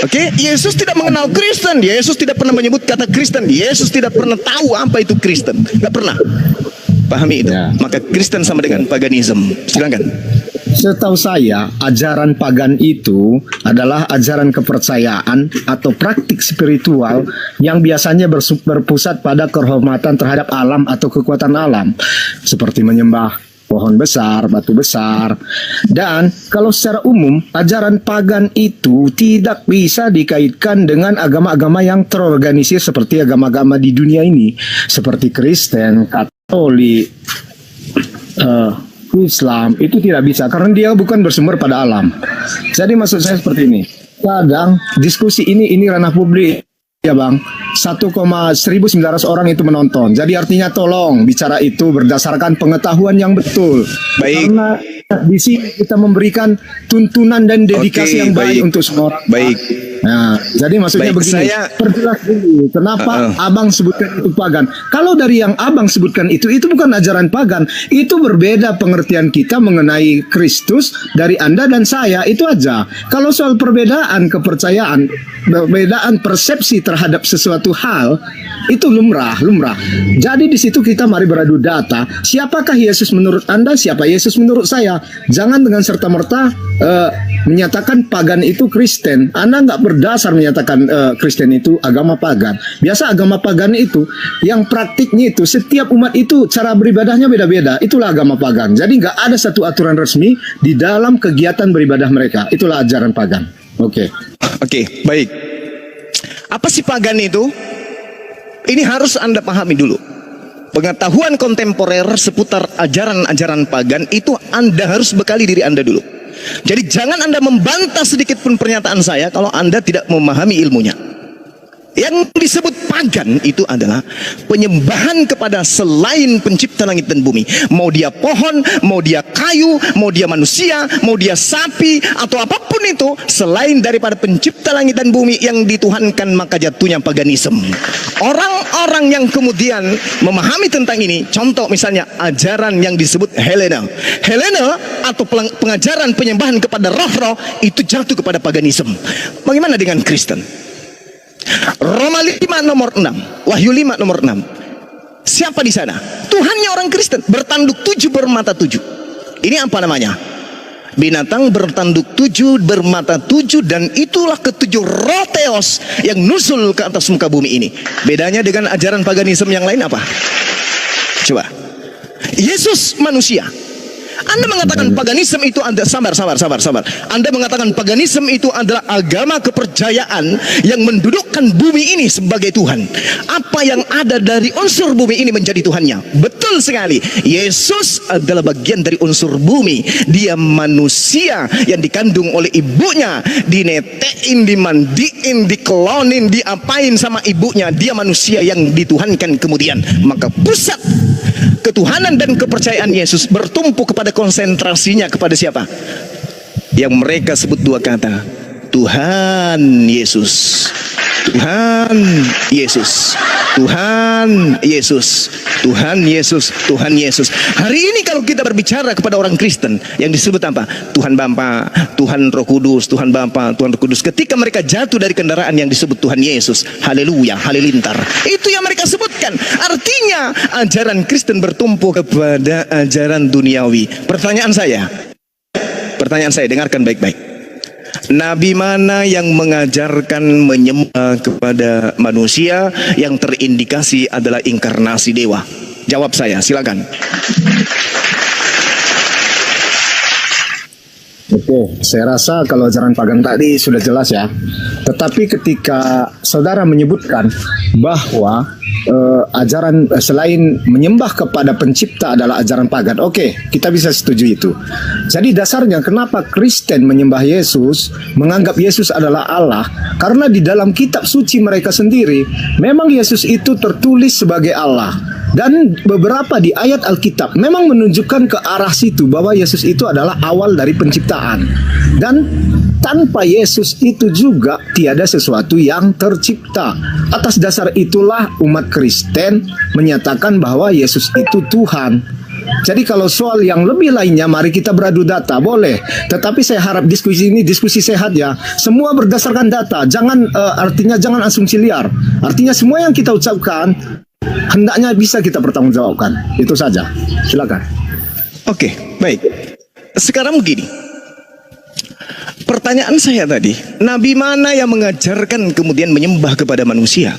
oke. Yesus tidak mengenal Kristen. Yesus tidak pernah menyebut kata Kristen. Yesus tidak pernah tahu apa itu Kristen. Tidak pernah. Pahami itu. Ya. Maka Kristen sama dengan paganisme. Silakan. Setahu saya, ajaran pagan itu adalah ajaran kepercayaan atau praktik spiritual yang biasanya berpusat pada kehormatan terhadap alam atau kekuatan alam, seperti menyembah pohon besar, batu besar. Dan kalau secara umum, ajaran pagan itu tidak bisa dikaitkan dengan agama-agama yang terorganisir seperti agama-agama di dunia ini, seperti Kristen, Katolik, Islam. Itu tidak bisa karena dia bukan bersumber pada alam. Jadi maksud saya seperti ini. Kadang diskusi ini ranah publik ya Bang. 1,1900 orang itu menonton. Jadi artinya tolong bicara itu berdasarkan pengetahuan yang betul. Baik. Karena di sini kita memberikan tuntunan dan dedikasi Oke, yang baik baik. untuk semua orang. Baik. Nah, jadi maksudnya Baik, begini, saya- perjelas dulu kenapa Abang sebutkan itu pagan. Kalau dari yang Abang sebutkan itu bukan ajaran pagan, itu berbeda pengertian kita mengenai Kristus dari Anda dan saya, itu aja. Kalau soal perbedaan kepercayaan, perbedaan persepsi terhadap sesuatu hal, itu lumrah. Jadi di situ kita mari beradu data, siapakah Yesus menurut Anda, siapa Yesus menurut saya. Jangan dengan serta-merta menyatakan pagan itu Kristen. Anda nggak berdasar menyatakan Kristen itu agama pagan. Biasa agama pagan itu yang praktiknya itu setiap umat itu cara beribadahnya beda-beda. Itulah agama pagan. Jadi nggak ada satu aturan resmi di dalam kegiatan beribadah mereka. Itulah ajaran pagan. Oke. Oke, baik. Apa sih pagan itu? Ini harus Anda pahami dulu. Pengetahuan kontemporer seputar ajaran-ajaran pagan itu Anda harus bekali diri Anda dulu. Jadi jangan Anda membantah sedikit pun pernyataan saya kalau Anda tidak memahami ilmunya. Yang disebut pagan itu adalah penyembahan kepada selain pencipta langit dan bumi. Mau dia pohon, mau dia kayu, mau dia manusia, mau dia sapi, atau apapun itu selain daripada pencipta langit dan bumi yang dituhankan, maka jatuhnya paganisme. Orang-orang yang kemudian memahami tentang ini, contoh misalnya ajaran yang disebut Helena atau pengajaran penyembahan kepada roh-roh, itu jatuh kepada paganisme. Bagaimana dengan Kristen? Roma 5 nomor 6, Wahyu 5 nomor 6. Siapa di sana? Tuhannya orang Kristen, bertanduk 7 bermata 7. Ini apa namanya? Binatang bertanduk 7 bermata 7, dan itulah ketujuh roh Theos yang nusul ke atas muka bumi ini. Bedanya dengan ajaran paganisme yang lain apa? Coba. Yesus manusia. Anda mengatakan paganisme itu sabar. Anda mengatakan paganisme itu adalah agama kepercayaan yang mendudukkan bumi ini sebagai Tuhan. Apa yang ada dari unsur bumi ini menjadi Tuhannya. Betul sekali. Yesus adalah bagian dari unsur bumi. Dia manusia yang dikandung oleh ibunya, dinetein, dimandiin, dikelonin, diapain sama ibunya. Dia manusia yang dituhankan kemudian. Maka pusat ketuhanan dan kepercayaan Yesus bertumpu kepada konsentrasinya kepada siapa? Yang mereka sebut dua kata, Tuhan Yesus. Tuhan Yesus. Tuhan Yesus. Tuhan Yesus. Tuhan Yesus. Hari ini kalau kita berbicara kepada orang Kristen, yang disebut apa? Tuhan Bapa, Tuhan Roh Kudus, Tuhan Bapa, Tuhan Roh Kudus. Ketika mereka jatuh dari kendaraan yang disebut Tuhan Yesus, haleluya, halilintar, itu yang mereka sebutkan. Artinya ajaran Kristen bertumpu kepada ajaran duniawi. Pertanyaan saya, dengarkan baik-baik. Nabi mana yang mengajarkan menyembah kepada manusia yang terindikasi adalah inkarnasi dewa? Jawab saya, silakan. Oke, saya rasa kalau ajaran pagan tadi sudah jelas ya. Tetapi ketika saudara menyebutkan bahwa ajaran selain menyembah kepada pencipta adalah ajaran pagan, oke, kita bisa setuju itu. Jadi dasarnya kenapa Kristen menyembah Yesus, menganggap Yesus adalah Allah, karena di dalam kitab suci mereka sendiri memang Yesus itu tertulis sebagai Allah. Dan beberapa di ayat Alkitab memang menunjukkan ke arah situ bahwa Yesus itu adalah awal dari penciptaan. Dan tanpa Yesus itu juga tiada sesuatu yang tercipta. Atas dasar itulah umat Kristen menyatakan bahwa Yesus itu Tuhan. Jadi kalau soal yang lebih lainnya, mari kita beradu data, boleh. Tetapi saya harap diskusi ini diskusi sehat ya. Semua berdasarkan data. Jangan artinya jangan asumsi liar. Artinya semua yang kita ucapkan hendaknya bisa kita pertanggungjawabkan. Itu saja. Silakan. Oke, baik. Sekarang begini. Pertanyaan saya tadi, nabi mana yang mengajarkan kemudian menyembah kepada manusia?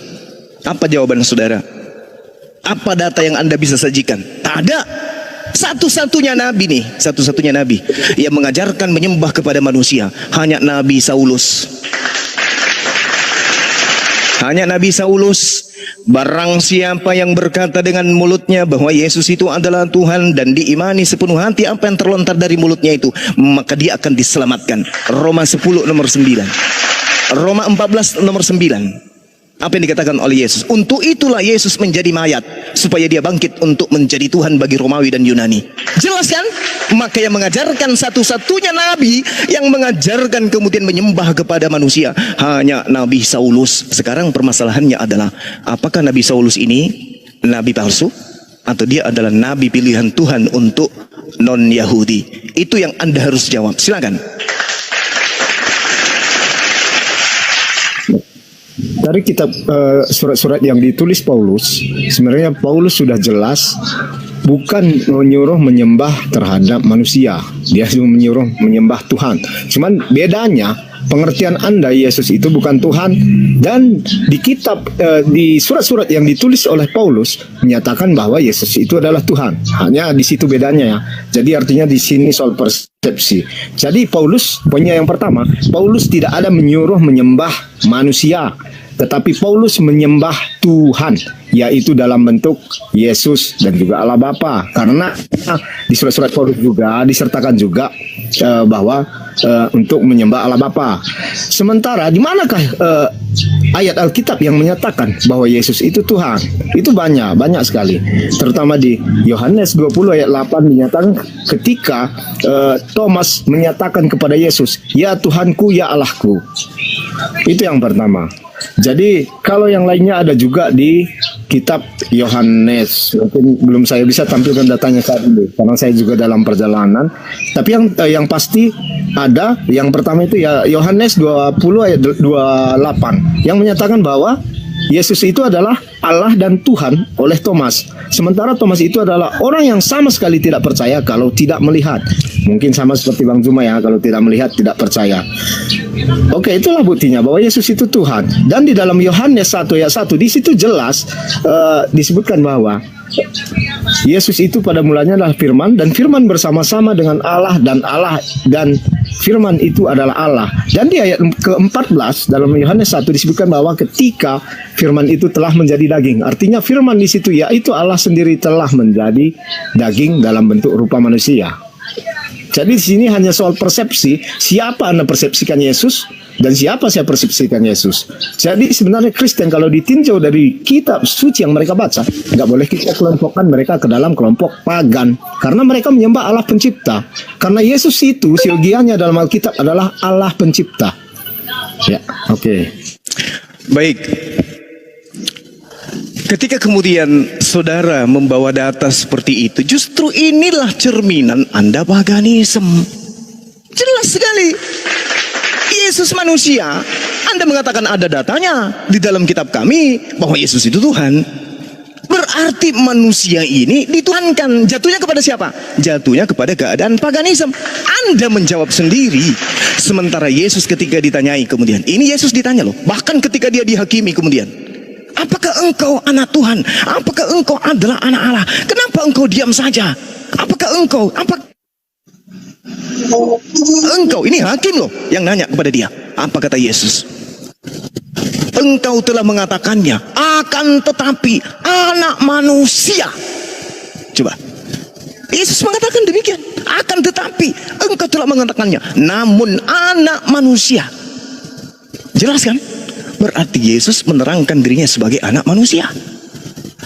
Apa jawaban saudara? Apa data yang Anda bisa sajikan? Tak ada. Satu-satunya nabi nih, satu-satunya nabi yang mengajarkan menyembah kepada manusia hanya Nabi Saulus. Hanya Nabi Saulus. Barang siapa yang berkata dengan mulutnya bahwa Yesus itu adalah Tuhan dan diimani sepenuh hati apa yang terlontar dari mulutnya itu, maka dia akan diselamatkan. Roma 10 nomor 9. Roma 14 nomor 9. Apa yang dikatakan oleh Yesus? Untuk itulah Yesus menjadi mayat, supaya dia bangkit untuk menjadi Tuhan bagi Romawi dan Yunani. Jelas kan? Maka yang mengajarkan satu-satunya nabi yang mengajarkan kemudian menyembah kepada manusia hanya Nabi Saulus. Sekarang permasalahannya adalah, apakah Nabi Saulus ini nabi palsu atau dia adalah nabi pilihan Tuhan untuk non-Yahudi? Itu yang Anda harus jawab. Silakan. Dari kitab surat-surat yang ditulis Paulus, sebenarnya Paulus sudah jelas bukan menyuruh menyembah terhadap manusia. Dia menyuruh menyembah Tuhan. Cuman bedanya pengertian Anda Yesus itu bukan Tuhan, dan di kitab di surat-surat yang ditulis oleh Paulus menyatakan bahwa Yesus itu adalah Tuhan. Hanya di situ bedanya ya. Jadi artinya di sini soal persepsi. Jadi Paulus, poinnya yang pertama, Paulus tidak ada menyuruh menyembah manusia, tetapi Paulus menyembah Tuhan, yaitu dalam bentuk Yesus dan juga Allah Bapa. Karena di surat-surat Paulus juga disertakan juga bahwa untuk menyembah Allah Bapa. Sementara di manakah ayat Alkitab yang menyatakan bahwa Yesus itu Tuhan? Itu banyak sekali. Terutama di Yohanes 20 ayat 8 dinyatakan ketika Thomas menyatakan kepada Yesus, "Ya Tuhanku, ya Allahku." Itu yang pertama. Jadi kalau yang lainnya ada juga di kitab Yohanes. Mungkin belum saya bisa tampilkan datanya saat ini karena saya juga dalam perjalanan. Tapi yang pasti ada, yang pertama itu ya Yohanes 20 ayat 28 yang menyatakan bahwa Yesus itu adalah Allah dan Tuhan oleh Thomas. Sementara Thomas itu adalah orang yang sama sekali tidak percaya kalau tidak melihat. Mungkin sama seperti Bang Zuma ya, kalau tidak melihat tidak percaya. Oke, itulah buktinya bahwa Yesus itu Tuhan. Dan di dalam Yohanes 1 ayat 1 di situ jelas disebutkan bahwa Yesus itu pada mulanya adalah Firman, dan Firman bersama-sama dengan Allah, dan Firman itu adalah Allah. Dan di ayat ke-14 dalam Yohanes 1 disebutkan bahwa ketika Firman itu telah menjadi daging. Artinya Firman di situ yaitu Allah sendiri telah menjadi daging dalam bentuk rupa manusia. Jadi di sini hanya soal persepsi, siapa Anda persepsikan Yesus dan siapa saya persepsikan Yesus. Jadi sebenarnya Kristen kalau ditinjau dari kitab suci yang mereka baca, nggak boleh kita kelompokkan mereka ke dalam kelompok pagan, karena mereka menyembah Allah pencipta. Karena Yesus itu siogianya dalam Alkitab adalah Allah pencipta. Ya, oke. Baik. Ketika kemudian saudara membawa data seperti itu, justru inilah cerminan Anda paganisme. Jelas sekali. Yesus manusia, Anda mengatakan ada datanya di dalam kitab kami bahwa Yesus itu Tuhan. Berarti manusia ini dituhankan. Jatuhnya kepada siapa? Jatuhnya kepada keadaan paganisme. Anda menjawab sendiri. Sementara Yesus ketika ditanyai kemudian, ini Yesus ditanya loh, bahkan ketika dia dihakimi kemudian, apakah engkau anak Tuhan? Apakah engkau adalah anak Allah? Kenapa engkau diam saja? Engkau ini hakim loh yang nanya kepada dia. Apa kata Yesus? Engkau telah mengatakannya, akan tetapi anak manusia. Coba. Yesus mengatakan demikian. Akan tetapi engkau telah mengatakannya, namun anak manusia. Jelas kan? Berarti Yesus menerangkan dirinya sebagai anak manusia.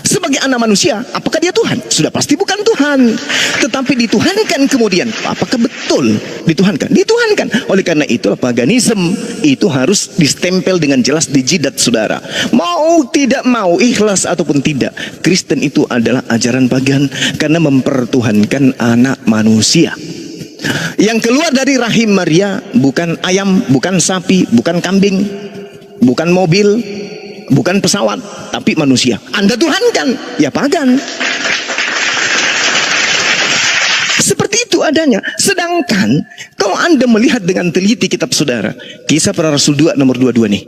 Sebagai sebagai anak manusia, apakah dia Tuhan? Sudah pasti bukan Tuhan. Tetapi dituhankan kemudian, apakah betul dituhankan? Dituhankan. Oleh karena itu paganisme itu harus distempel dengan jelas di jidat saudara. Mau tidak mau, ikhlas ataupun tidak, Kristen itu adalah ajaran pagan karena mempertuhankan anak manusia. Yang keluar dari rahim Maria bukan ayam, bukan sapi, bukan kambing, bukan mobil, bukan pesawat, tapi manusia. Anda tuhankan, ya pagan. Seperti itu adanya. Sedangkan kalau Anda melihat dengan teliti kitab saudara, Kisah Para Rasul 2 nomor 22 nih.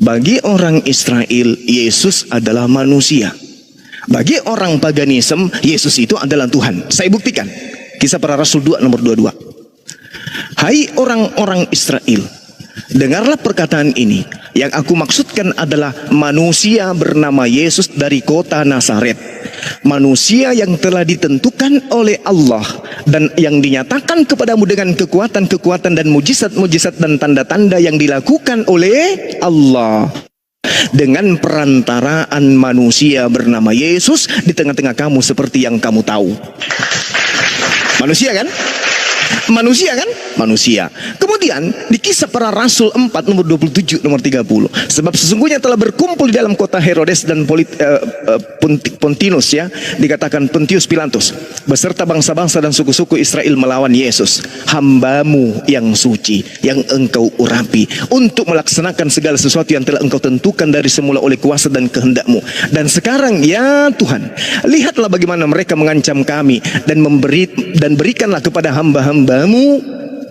Bagi orang Israel, Yesus adalah manusia. Bagi orang paganisme, Yesus itu adalah Tuhan. Saya buktikan. Kisah Para Rasul 2 nomor 22. Hai orang-orang Israel, dengarlah perkataan ini. Yang aku maksudkan adalah manusia bernama Yesus dari kota Nazaret. Manusia yang telah ditentukan oleh Allah dan yang dinyatakan kepadamu dengan kekuatan-kekuatan dan mujizat-mujizat dan tanda-tanda yang dilakukan oleh Allah. Dengan perantaraan manusia bernama Yesus di tengah-tengah kamu seperti yang kamu tahu. Manusia kan? Manusia kan? Manusia. Kemudian di Kisah Para Rasul 4 nomor 27 nomor 30. Sebab sesungguhnya telah berkumpul di dalam kota Herodes dan Pontinus, ya, dikatakan Pontius Pilatus, beserta bangsa-bangsa dan suku-suku Israel melawan Yesus, hambamu yang suci, yang engkau urapi, untuk melaksanakan segala sesuatu yang telah engkau tentukan dari semula oleh kuasa dan kehendakmu. Dan sekarang ya Tuhan, lihatlah bagaimana mereka mengancam kami dan berikanlah kepada hamba-hambamu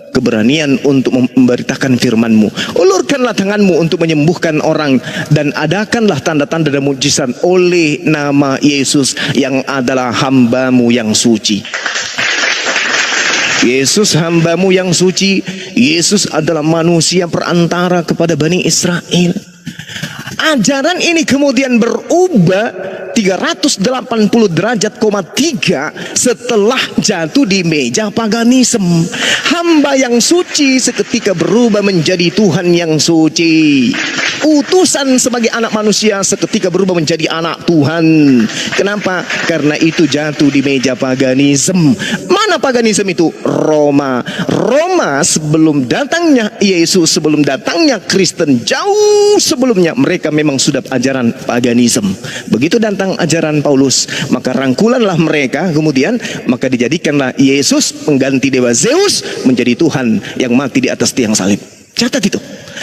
keberanian untuk memberitakan firman-Mu. Ulurkanlah tangan-Mu untuk menyembuhkan orang dan adakanlah tanda-tanda dan mujizat oleh nama Yesus yang adalah hamba-Mu yang suci. Yesus hamba-Mu yang suci. Yesus adalah manusia perantara kepada Bani Israel. Ajaran ini kemudian berubah 380 derajat, 3 setelah jatuh di meja paganisme. Hamba yang suci seketika berubah menjadi Tuhan yang suci. Utusan sebagai anak manusia seketika berubah menjadi anak Tuhan. Kenapa? Karena itu jatuh di meja paganisme. Mana paganisme itu? Roma. Roma sebelum datangnya Yesus, sebelum datangnya Kristen, jauh sebelumnya mereka memang sudah ajaran paganisme. Begitu datang ajaran Paulus, maka rangkulanlah mereka, kemudian maka dijadikanlah Yesus pengganti dewa Zeus menjadi Tuhan yang mati di atas tiang salib. Catat itu.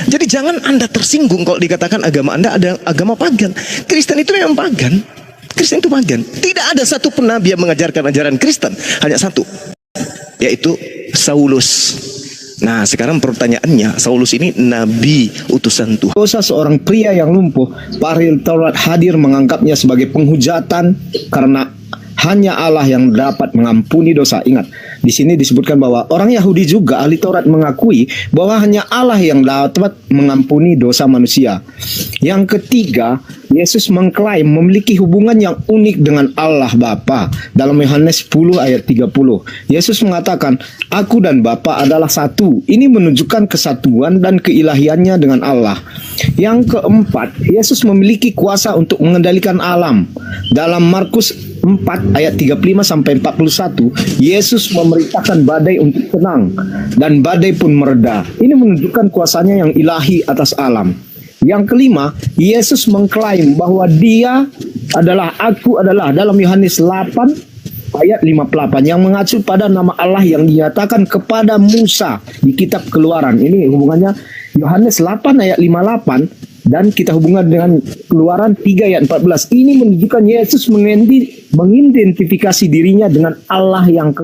Jadi jangan Anda tersinggung kalau dikatakan agama Anda ada agama pagan. Kristen itu memang pagan. Kristen itu pagan. Tidak ada satu pun nabi yang mengajarkan ajaran Kristen. Hanya satu, yaitu Saulus. Nah sekarang pertanyaannya, Saulus ini nabi utusan Tuhan. Dosa seorang pria yang lumpuh, ahli Taurat hadir menganggapnya sebagai penghujatan karena hanya Allah yang dapat mengampuni dosa. Ingat, di sini disebutkan bahwa orang Yahudi juga ahli Taurat mengakui bahwa hanya Allah yang dapat mengampuni dosa manusia. Yang ketiga, Yesus mengklaim memiliki hubungan yang unik dengan Allah Bapa. Dalam Yohanes 10 ayat 30, Yesus mengatakan, "Aku dan Bapa adalah satu." Ini menunjukkan kesatuan dan keilahiannya dengan Allah. Yang keempat, Yesus memiliki kuasa untuk mengendalikan alam. Dalam Markus 4 ayat 35 sampai 41, Yesus memerintahkan badai untuk tenang dan badai pun mereda. Ini menunjukkan kuasanya yang ilahi atas alam. Yang kelima, Yesus mengklaim bahwa Dia adalah Aku adalah dalam Yohanes 8 ayat 58 yang mengacu pada nama Allah yang dinyatakan kepada Musa di kitab Keluaran. Ini hubungannya Yohanes 8 ayat 58 dan kita hubungkan dengan Keluaran 3 ayat 14. Ini menunjukkan Yesus mengidentifikasi dirinya dengan Allah yang